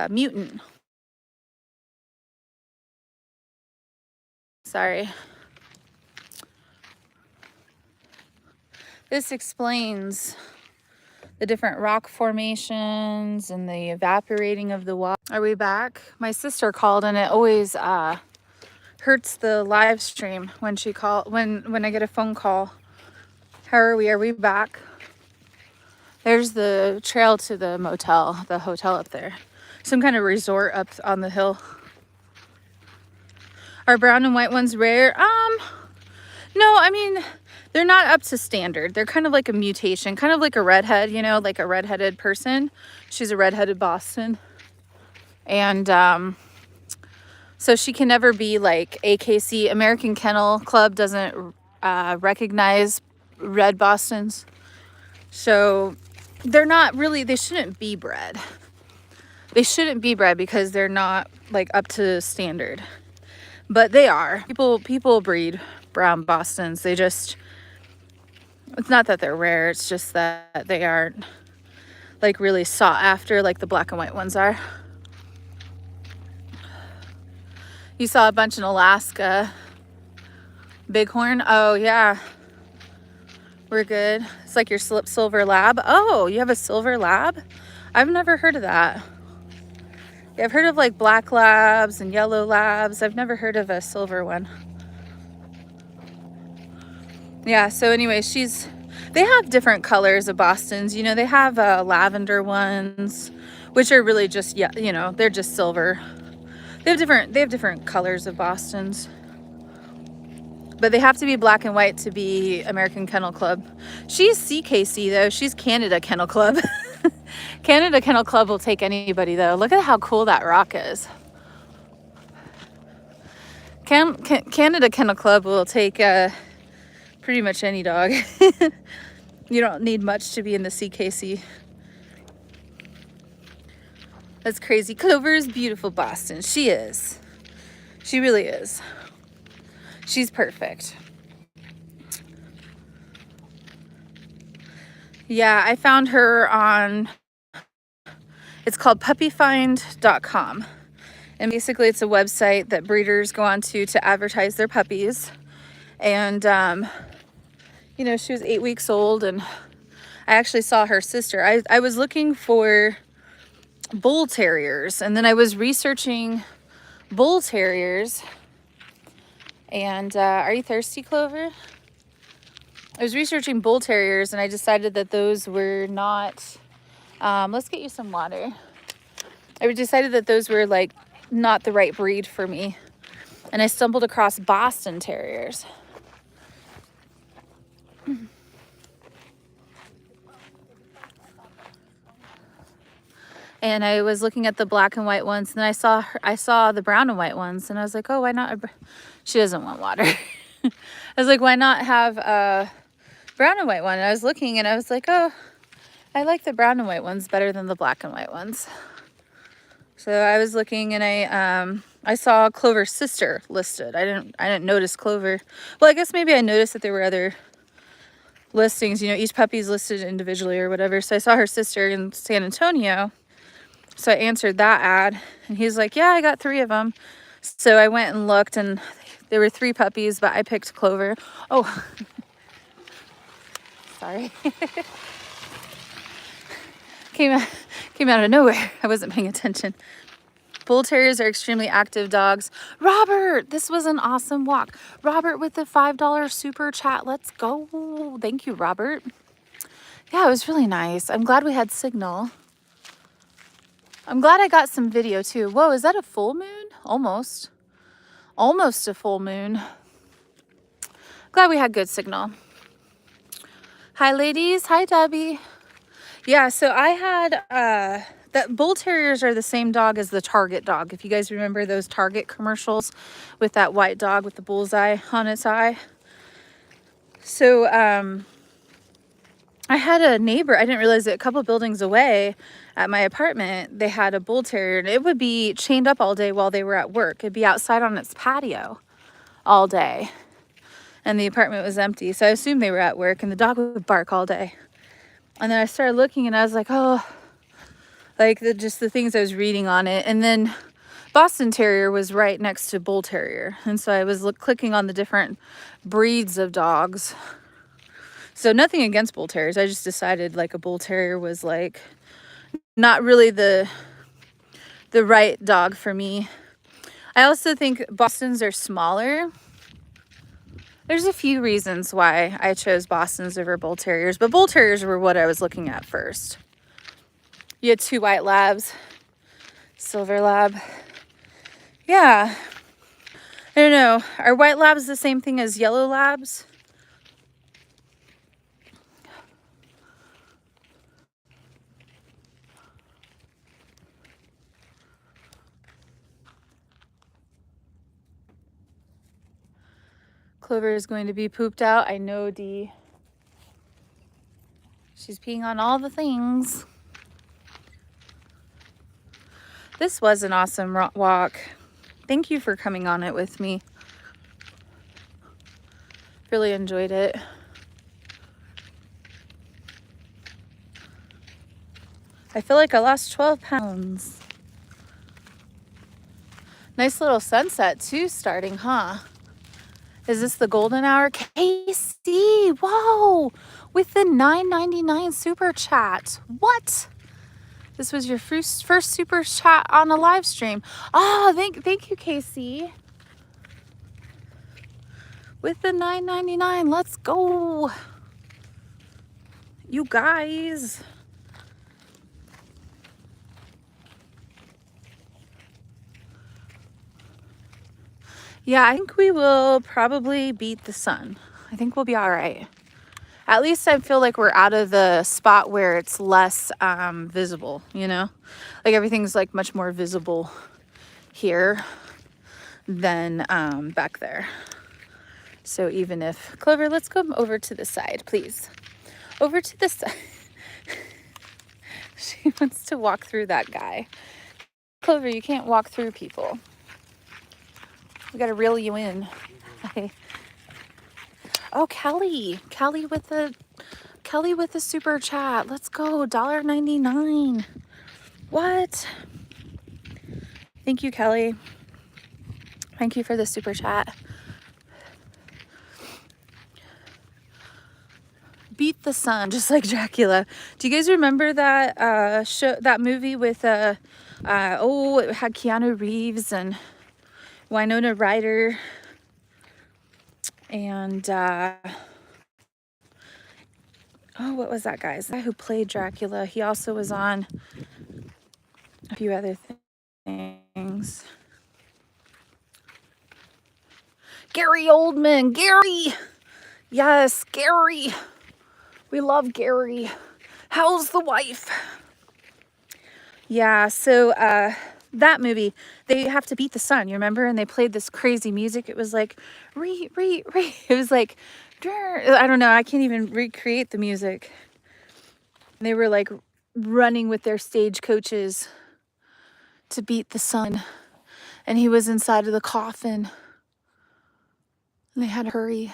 mutant. Sorry. This explains the different rock formations and the evaporating of the water. Are we back? My sister called and it always hurts the live stream when she when I get a phone call. How are we? Are we back? There's the trail to the motel, the hotel up there. Some kind of resort up on the hill. Are brown and white ones rare? No, I mean, they're not up to standard. They're kind of like a mutation, kind of like a redhead, you know, like a redheaded person. She's a redheaded Boston. And so she can never be like AKC. American Kennel Club doesn't recognize red Bostons. So they're not really, they shouldn't be bred. They shouldn't be bred because they're not like up to standard. But they are. People breed brown Bostons. They just, it's not that they're rare, it's just that they aren't like really sought after like the black and white ones are. You saw a bunch in Alaska. Bighorn. Oh yeah, we're good. It's like your silver lab. Oh, you have a silver lab? I've never heard of that. Yeah, I've heard of like black labs and yellow labs. I've never heard of a silver one. Yeah, so anyway, they have different colors of Bostons. You know, they have lavender ones, which are really just, yeah, you know, they're just silver. They have different colors of Bostons. But they have to be black and white to be American Kennel Club. She's CKC though. She's Canada Kennel Club. Canada Kennel Club will take anybody though. Look at how cool that rock is. Canada Kennel Club will take pretty much any dog. You don't need much to be in the CKC. That's crazy. Clover is beautiful, Boston. She is. She really is. She's perfect. Yeah, I found her on, it's called puppyfind.com. And basically it's a website that breeders go on to advertise their puppies. And, you know, she was 8 weeks old, and I actually saw her sister. I was looking for bull terriers, and then I was researching bull terriers. And are you thirsty, Clover? I was researching bull terriers, and I decided that those were not, let's get you some water. I decided that those were like not the right breed for me. And I stumbled across Boston Terriers. And I was looking at the black and white ones, and I saw the brown and white ones, and I was like, oh, why not? She doesn't want water. I was like, why not have a brown and white one? And I was looking, and I was like, oh, I like the brown and white ones better than the black and white ones. So I was looking, and I saw Clover's sister listed. I didn't notice Clover. Well, I guess maybe I noticed that there were other listings. You know, each puppy's listed individually or whatever. So I saw her sister in San Antonio. So I answered that ad, and he's like, yeah, I got 3 of them. So I went and looked, and there were 3 puppies, but I picked Clover. Oh, sorry. came out of nowhere. I wasn't paying attention. Bull terriers are extremely active dogs. Robert, this was an awesome walk. Robert with the $5 super chat. Let's go. Thank you, Robert. Yeah, it was really nice. I'm glad we had signal. I'm glad I got some video too. Whoa, is that a full moon? Almost. Almost a full moon. Glad we had good signal. Hi, ladies. Hi, Debbie. Yeah, so I had, that bull terriers are the same dog as the Target dog. If you guys remember those Target commercials with that white dog with the bullseye on its eye. So, I had a neighbor, I didn't realize that a couple buildings away at my apartment, they had a bull terrier, and it would be chained up all day while they were at work. It'd be outside on its patio all day, and the apartment was empty. So I assumed they were at work, and the dog would bark all day. And then I started looking, and I was like, oh, like just the things I was reading on it. And then Boston Terrier was right next to Bull Terrier. And so I was clicking on the different breeds of dogs. So nothing against Bull Terriers. I just decided like a Bull Terrier was like not really the right dog for me. I also think Bostons are smaller. There's a few reasons why I chose Bostons over Bull Terriers, but Bull Terriers were what I was looking at first. You had 2 white labs, silver lab. Yeah. I don't know. Are white labs the same thing as yellow labs? Clover is going to be pooped out. I know, Dee. She's peeing on all the things. This was an awesome walk. Thank you for coming on it with me. Really enjoyed it. I feel like I lost 12 pounds. Nice little sunset too starting, huh? Is this the golden hour? Casey, whoa, with the $9.99 super chat. What? This was your first super chat on a live stream. Oh, thank you, Casey. With the $9.99, let's go. You guys. Yeah, I think we will probably beat the sun. I think we'll be all right. At least I feel like we're out of the spot where it's less visible, you know? Like everything's like much more visible here than back there. So even if, Clover, let's come over to the side, please. Over to the side. She wants to walk through that guy. Clover, you can't walk through people. We gotta reel you in. Okay. Oh, Kelly with the super chat. Let's go. $1.99. What? Thank you, Kelly. Thank you for the super chat. Beat the sun, just like Dracula. Do you guys remember that show, that movie with it had Keanu Reeves and Winona Ryder and what was that guy's? The guy who played Dracula. He also was on a few other things. Gary Oldman. Gary. Yes, Gary. We love Gary. How's the wife? Yeah, so that movie, they have to beat the sun, you remember? And they played this crazy music. It was like, it was like, I don't know, I can't even recreate the music. And they were like running with their stage coaches to beat the sun. And he was inside of the coffin. And they had to hurry.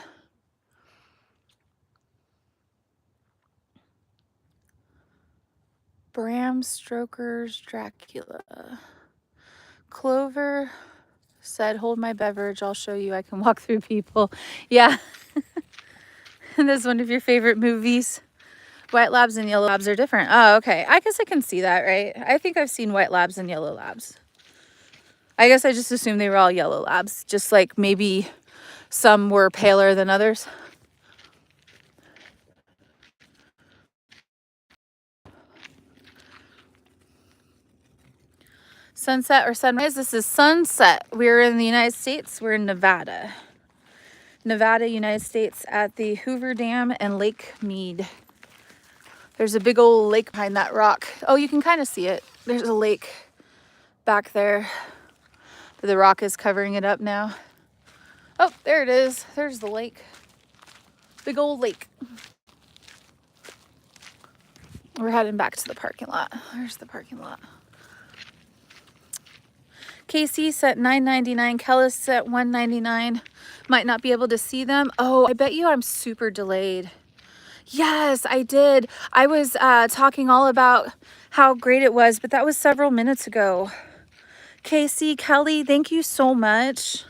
Bram Stoker's Dracula. Clover said, hold my beverage. I'll show you I can walk through people. Yeah. And that's one of your favorite movies. White labs and yellow labs are different. Oh, okay. I guess I can see that, right? I think I've seen white labs and yellow labs. I guess I just assumed they were all yellow labs. Just like maybe some were paler than others. Sunset or sunrise? This is sunset. We're in the United States. We're in Nevada. Nevada, United States at the Hoover Dam and Lake Mead. There's a big old lake behind that rock. Oh, you can kind of see it. There's a lake back there. But the rock is covering it up now. Oh, there it is. There's the lake. Big old lake. We're heading back to the parking lot. There's the parking lot. Casey sent $9.99. Kellis sent $1.99. Might not be able to see them. Oh, I bet you I'm super delayed. Yes, I did. I was talking all about how great it was, but that was several minutes ago. Casey, Kelly, thank you so much.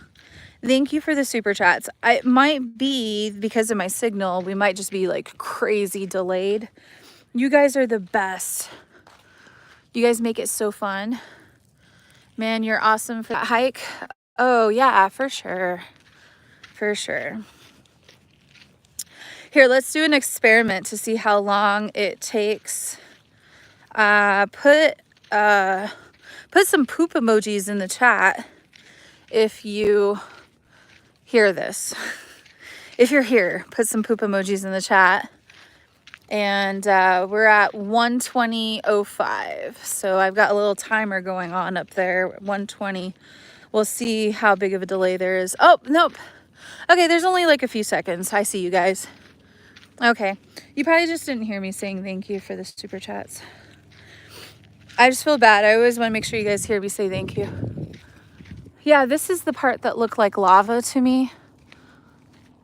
Thank you for the super chats. It might be because of my signal. We might just be like crazy delayed. You guys are the best. You guys make it so fun. Man, you're awesome for that hike. Oh, yeah, for sure. For sure. Here, let's do an experiment to see how long it takes. Put some poop emojis in the chat if you hear this. If you're here, put some poop emojis in the chat. And we're at 1:20:05. So I've got a little timer going on up there, 1:20. We'll see how big of a delay there is. Oh, nope. Okay, there's only like a few seconds. I see you guys. Okay, you probably just didn't hear me saying thank you for the super chats. I just feel bad. I always want to make sure you guys hear me say thank you. Yeah, this is the part that looked like lava to me.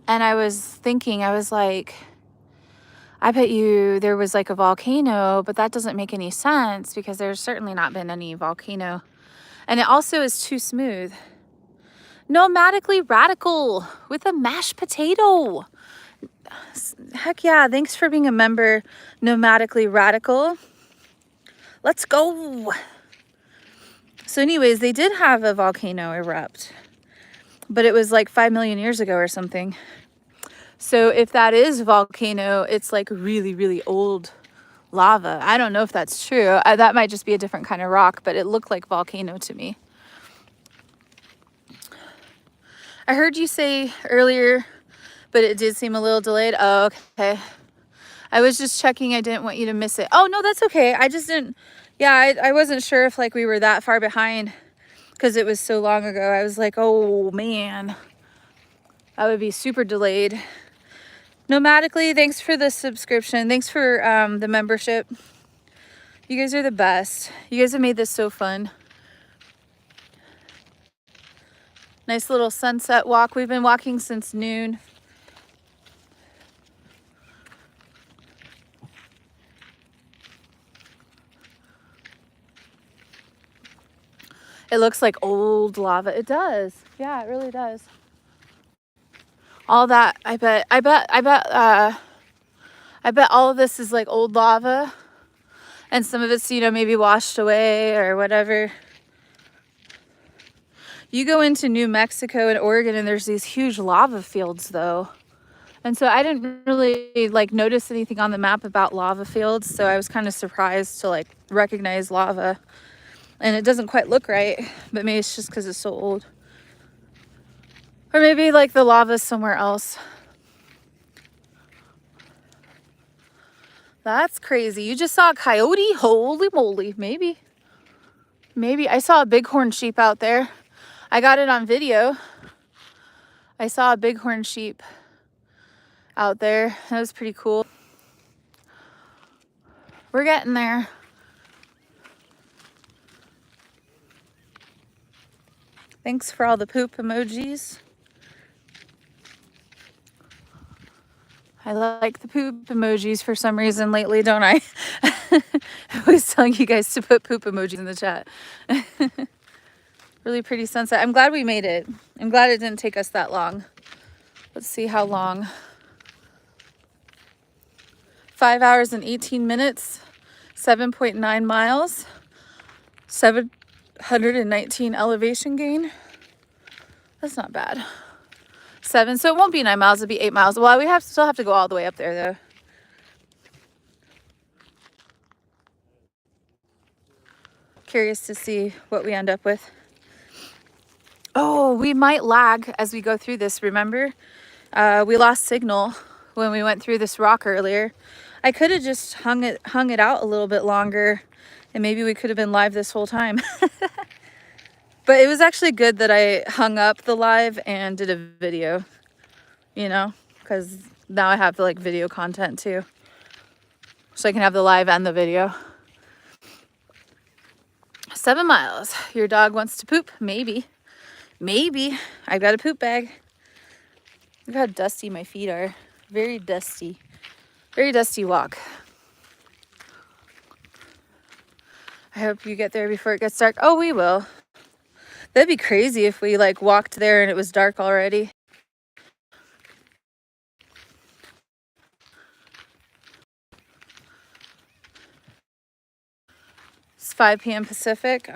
And I was thinking, I was like, I bet you there was like a volcano, but that doesn't make any sense because there's certainly not been any volcano. And it also is too smooth. Nomadically radical with a mashed potato. Heck yeah, thanks for being a member, Nomadically Radical. Let's go. So anyways, they did have a volcano erupt, but it was like 5 million years ago or something. So if that is a volcano, it's like really, really old lava. I don't know if that's true. That might just be a different kind of rock, but it looked like volcano to me. I heard you say earlier, but it did seem a little delayed. Oh, okay. I was just checking. I didn't want you to miss it. Oh, no, that's okay. I just didn't. Yeah, I wasn't sure if like we were that far behind because it was so long ago. I was like, oh, man, that would be super delayed. Nomadically, thanks for the subscription. Thanks for the membership. You guys are the best. You guys have made this so fun. Nice little sunset walk. We've been walking since noon. It looks like old lava. It does. Yeah, it really does. All that, I bet all of this is like old lava, and some of it's, you know, maybe washed away or whatever. You go into New Mexico and Oregon and there's these huge lava fields though. And so I didn't really like notice anything on the map about lava fields. So I was kind of surprised to like recognize lava. And it doesn't quite look right, but maybe it's just because it's so old. Or maybe like the lava's somewhere else. That's crazy. You just saw a coyote? Holy moly. Maybe. Maybe. I saw a bighorn sheep out there. I got it on video. I saw a bighorn sheep out there. That was pretty cool. We're getting there. Thanks for all the poop emojis. I like the poop emojis for some reason lately, don't I? I was telling you guys to put poop emojis in the chat. Really pretty sunset. I'm glad we made it. I'm glad it didn't take us that long. Let's see how long. 5 hours and 18 minutes, 7.9 miles, 719 elevation gain. That's not bad. 7, so it won't be 9 miles, it'll be 8 miles. Well, we still have to go all the way up there though. Curious to see what we end up with. Oh, we might lag as we go through this, remember? We lost signal when we went through this rock earlier. I could have just hung it out a little bit longer, and maybe we could have been live this whole time. But it was actually good that I hung up the live and did a video, you know, because now I have the like video content too. So I can have the live and the video. 7 miles. Your dog wants to poop? Maybe. Maybe. I've got a poop bag. Look how dusty my feet are. Very dusty. Very dusty walk. I hope you get there before it gets dark. Oh, we will. That'd be crazy if we like walked there and it was dark already. It's 5 p.m. Pacific.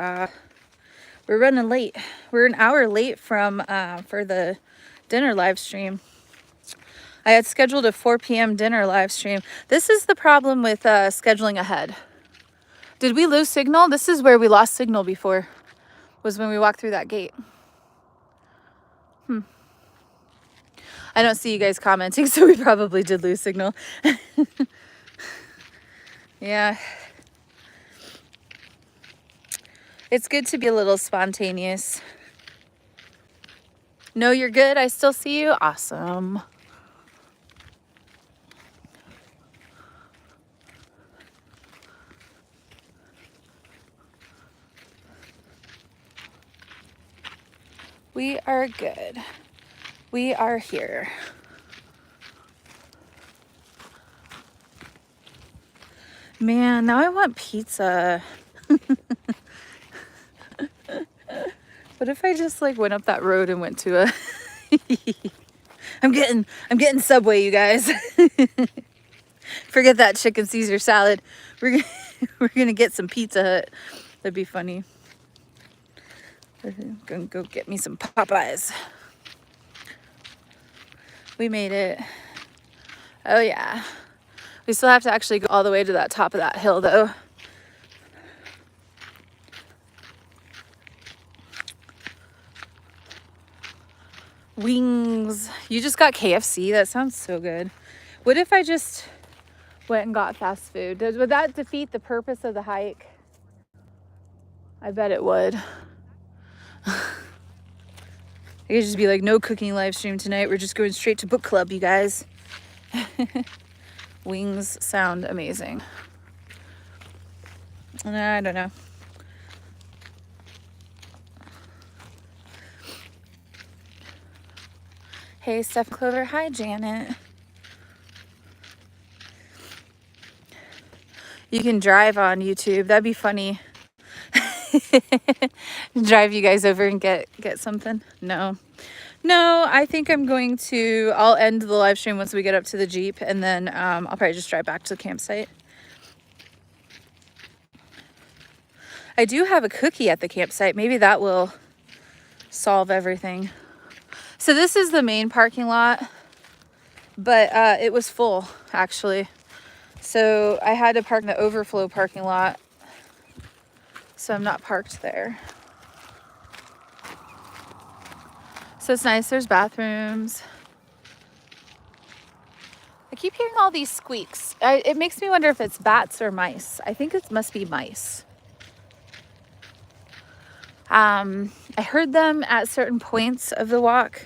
We're running late. We're an hour late from for the dinner live stream. I had scheduled a 4 p.m. dinner live stream. This is the problem with scheduling ahead. Did we lose signal? This is where we lost signal before, was when we walked through that gate. I don't see you guys commenting, so we probably did lose signal. Yeah. It's good to be a little spontaneous. No, you're good. I still see you. Awesome. We are good. We are here. Man, now I want pizza. What if I just like went up that road and went to a I'm getting Subway, you guys. Forget that chicken Caesar salad. We're gonna get some Pizza Hut. That'd be funny. I'm gonna go get me some Popeyes. We made it. Oh yeah. We still have to actually go all the way to that top of that hill though. Wings. You just got KFC? That sounds so good. What if I just went and got fast food? Would that defeat the purpose of the hike? I bet it would. I could just be like, no cooking live stream tonight. We're just going straight to book club, you guys. Wings sound amazing. I don't know. Hey, Steph Clover. Hi, Janet. You can drive on YouTube. That'd be funny. Drive you guys over and get something. No, I think I'm going to, I'll end the live stream once we get up to the Jeep, and then I'll probably just drive back to the campsite. I do have a cookie at the campsite. Maybe that will solve everything. So this is the main parking lot, but it was full actually. So I had to park in the overflow parking lot. So I'm not parked there. So it's nice. There's bathrooms. I keep hearing all these squeaks. It makes me wonder if it's bats or mice. I think it must be mice. I heard them at certain points of the walk,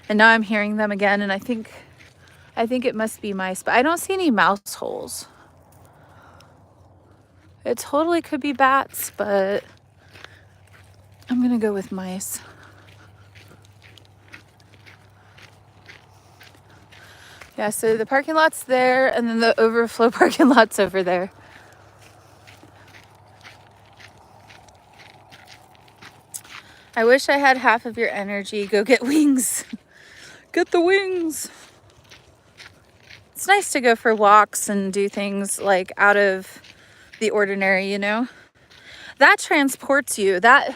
and now I'm hearing them again, and I think it must be mice, but I don't see any mouse holes. It totally could be bats, but I'm gonna go with mice. Yeah, so the parking lot's there, and then the overflow parking lot's over there. I wish I had half of your energy. Go get wings. Get the wings. It's nice to go for walks and do things like out of the ordinary, you know? That transports you. That's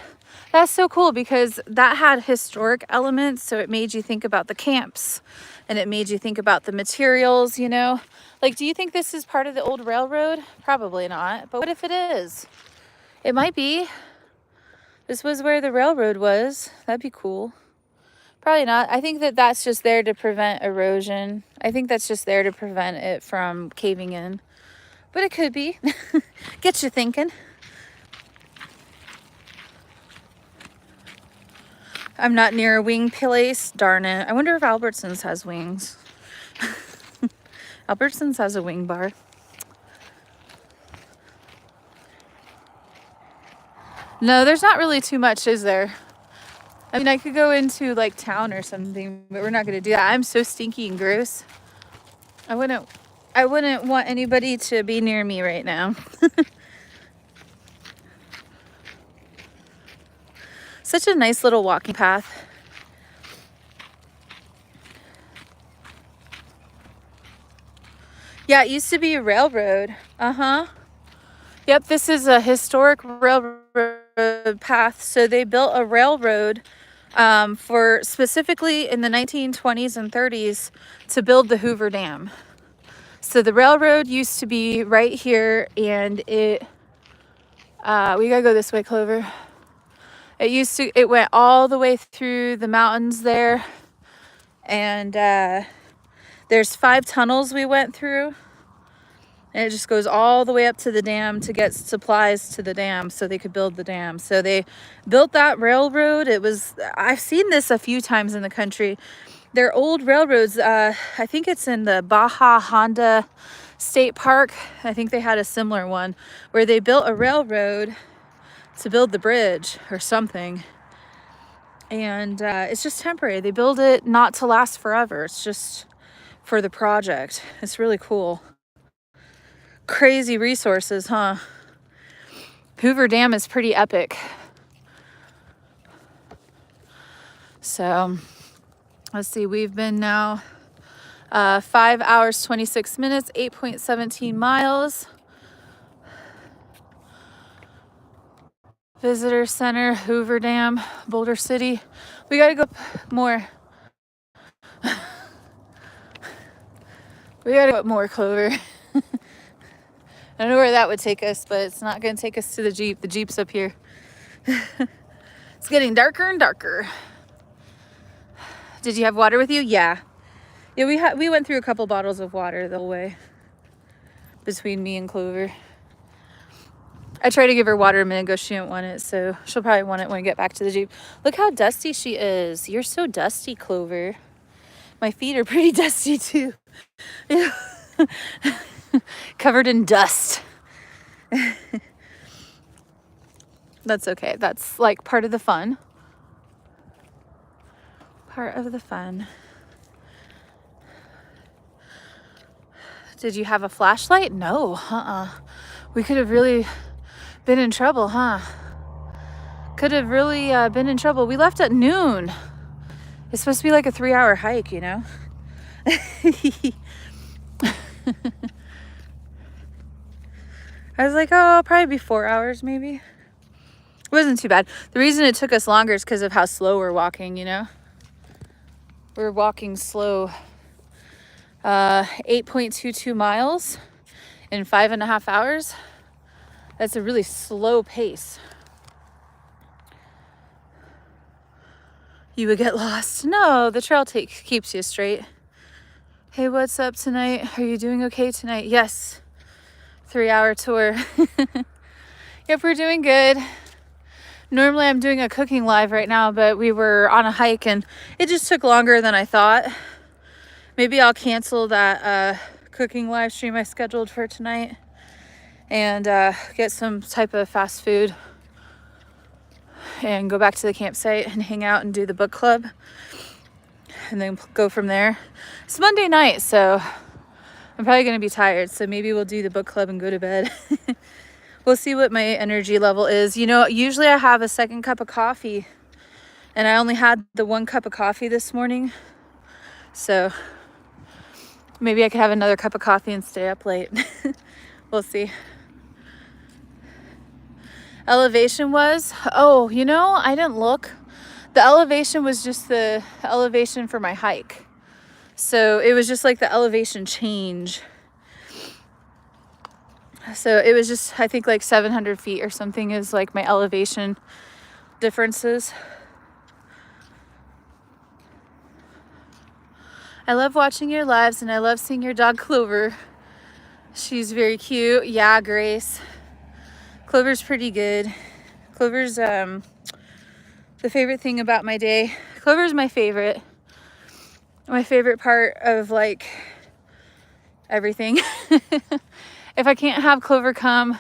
so cool because that had historic elements, so it made you think about the camps and it made you think about the materials, you know? Like, do you think this is part of the old railroad? Probably not, but what if it is? It might be. This was where the railroad was. That'd be cool. Probably not. I think that's just there to prevent erosion. I think that's just there to prevent it from caving in. But it could be. Get you thinking. I'm not near a wing place. Darn it. I wonder if Albertsons has wings. Albertsons has a wing bar. No, there's not really too much, is there? I mean, I could go into like town or something, but we're not going to do that. I'm so stinky and gross. I wouldn't want anybody to be near me right now. Such a nice little walking path. Yeah, it used to be a railroad. Yep, this is a historic railroad path. So they built a railroad for specifically in the 1920s and 30s to build the Hoover Dam. So the railroad used to be right here, and we gotta go this way, Clover. It went all the way through the mountains there, and there's 5 tunnels we went through, and it just goes all the way up to the dam to get supplies to the dam so they could build the dam. So they built that railroad. I've seen this a few times in the country. They're old railroads. I think it's in the Baja Honda State Park. I think they had a similar one where they built a railroad to build the bridge or something. And it's just temporary. They build it not to last forever. It's just for the project. It's really cool. Crazy resources, huh? Hoover Dam is pretty epic. So let's see, we've been now 5 hours, 26 minutes, 8.17 miles. Visitor Center, Hoover Dam, Boulder City. We gotta go more. We gotta go up more, Clover. I don't know where that would take us, but it's not gonna take us to the Jeep. The Jeep's up here. It's getting darker and darker. Did you have water with you? Yeah. Yeah, we went through a couple bottles of water the whole way between me and Clover. I tried to give her water a minute ago. She didn't want it, so she'll probably want it when we get back to the Jeep. Look how dusty she is. You're so dusty, Clover. My feet are pretty dusty too. Yeah. Covered in dust. That's okay. That's like part of the fun. Part of the fun. Did you have a flashlight? No. We could have really been in trouble, huh? Could have really been in trouble. We left at noon. It's supposed to be like a 3-hour hike, you know? I was like, oh, probably be 4 hours maybe. It wasn't too bad. The reason it took us longer is because of how slow we're walking, you know? We're walking slow. 8.22 miles in 5.5 hours. That's a really slow pace. You would get lost. No, the trail keeps you straight. Hey, what's up tonight? Are you doing okay tonight? Yes. 3-hour tour. Yep, we're doing good. Normally I'm doing a cooking live right now, but we were on a hike and it just took longer than I thought. Maybe I'll cancel that cooking live stream I scheduled for tonight and get some type of fast food and go back to the campsite and hang out and do the book club and then go from there. It's Monday night, so I'm probably going to be tired, so maybe we'll do the book club and go to bed. We'll see what my energy level is. You know, usually I have a second cup of coffee and I only had the 1 cup of coffee this morning, so maybe I could have another cup of coffee and stay up late. We'll see. Elevation was, oh, you know, I didn't look. The elevation was just the elevation for my hike. So it was just like the elevation change. So it was just, I think like 700 feet or something is like my elevation differences. I love watching your lives and I love seeing your dog Clover. She's very cute. Yeah, Grace. Clover's pretty good. Clover's the favorite thing about my day. Clover's my favorite. My favorite part of like everything. If I can't have Clover come,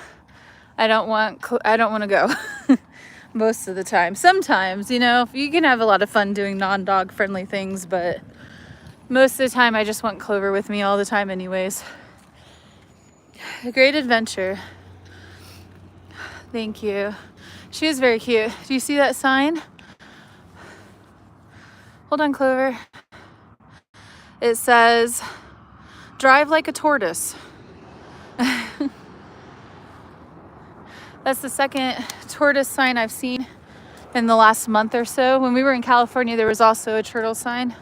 I don't want to go. Most of the time. Sometimes, you know, you can have a lot of fun doing non-dog friendly things, but most of the time I just want Clover with me all the time anyways. A great adventure. Thank you. She is very cute. Do you see that sign? Hold on, Clover. It says, drive like a tortoise. That's the second tortoise sign I've seen in the last month or so. When we were in California, there was also a turtle sign.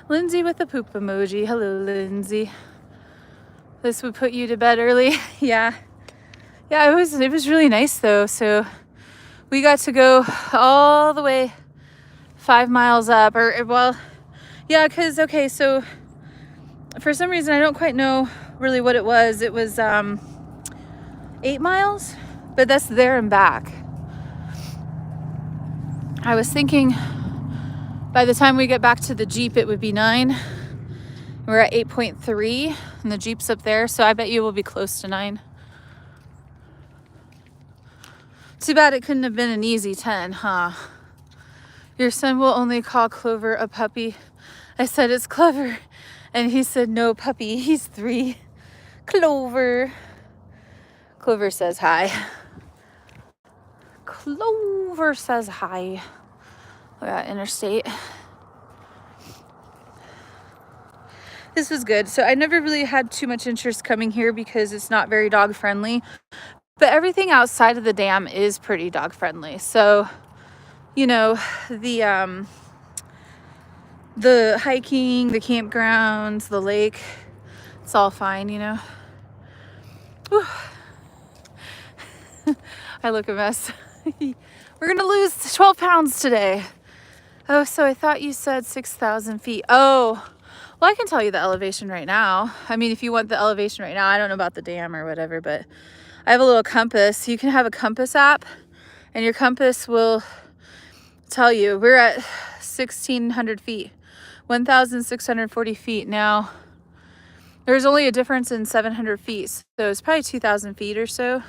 Lindsay with the poop emoji. Hello, Lindsay. This would put you to bed early. Yeah. Yeah, it was really nice though. So we got to go all the way 5 miles up, or well, yeah, because okay, so for some reason I don't quite know really what it was. It was 8 miles, but that's there and back. I was thinking by the time we get back to the Jeep it would be 9. We're at 8.3 and the Jeep's up there, so I bet you will be close to 9. Too bad it couldn't have been an easy 10, huh? Your son will only call Clover a puppy. I said, it's Clover. And he said, no, puppy, he's 3. Clover. Clover says hi. Clover says hi. We're at Interstate. This was good. So I never really had too much interest coming here because it's not very dog friendly. But everything outside of the dam is pretty dog friendly. So, you know, the hiking, the campgrounds, the lake, it's all fine, you know. Whew. I look a mess. We're gonna lose 12 pounds today. Oh, so I thought you said 6,000 feet. Oh, well, I can tell you the elevation right now. I mean, if you want the elevation right now, I don't know about the dam or whatever, but I have a little compass. You can have a compass app and your compass will tell you. We're at 1,600 feet. 1,640 feet. Now, there's only a difference in 700 feet, so it's probably 2,000 feet or so.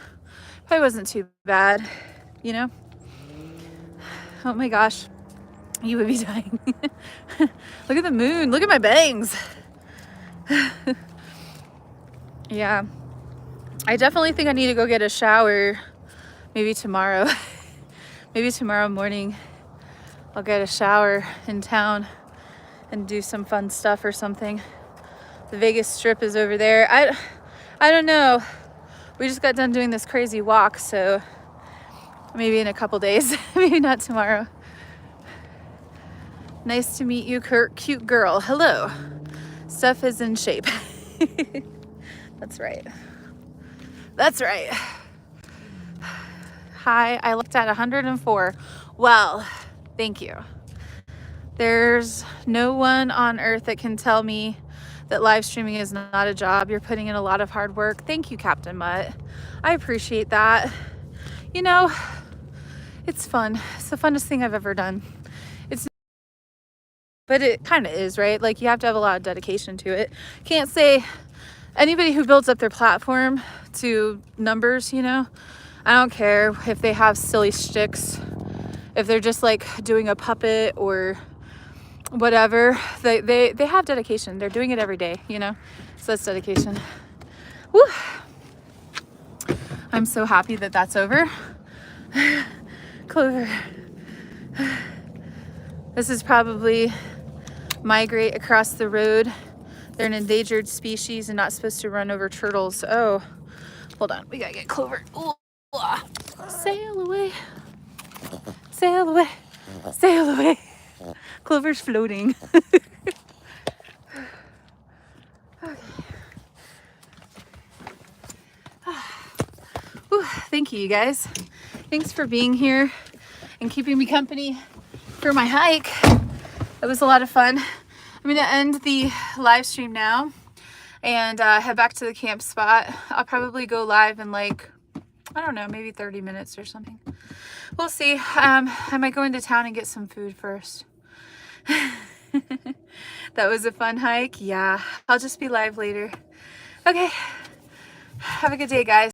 Probably wasn't too bad, you know? Oh my gosh, you would be dying. Look at the moon, look at my bangs. Yeah, I definitely think I need to go get a shower, maybe tomorrow. Maybe tomorrow morning I'll get a shower in town and do some fun stuff or something. The Vegas Strip is over there. I don't know. We just got done doing this crazy walk, so maybe in a couple days, maybe not tomorrow. Nice to meet you, cute girl. Hello. Stuff is in shape. That's right. That's right. Hi, I looked at 104. Well, thank you. There's no one on earth that can tell me that live streaming is not a job. You're putting in a lot of hard work. Thank you, Captain Mutt. I appreciate that. You know, it's fun. It's the funnest thing I've ever done. But it kind of is, right? Like, you have to have a lot of dedication to it. Can't say anybody who builds up their platform to numbers, you know, I don't care if they have silly shticks, if they're just like doing a puppet or whatever, they have dedication. They're doing it every day, you know, so that's dedication. Woo. I'm so happy that that's over. Clover. This is probably migrate across the road. They're an endangered species and not supposed to run over turtles. Oh, hold on, we gotta get Clover. Ooh. Sail away, sail away, sail away. Clover's floating. Okay. Whew, thank you, you guys. Thanks for being here and keeping me company for my hike. It was a lot of fun. I'm gonna end the live stream now and head back to the camp spot. I'll probably go live in like, I don't know, maybe 30 minutes or something. We'll see. I might go into town and get some food first. That was a fun hike. Yeah, I'll just be live later. Okay, have a good day, guys.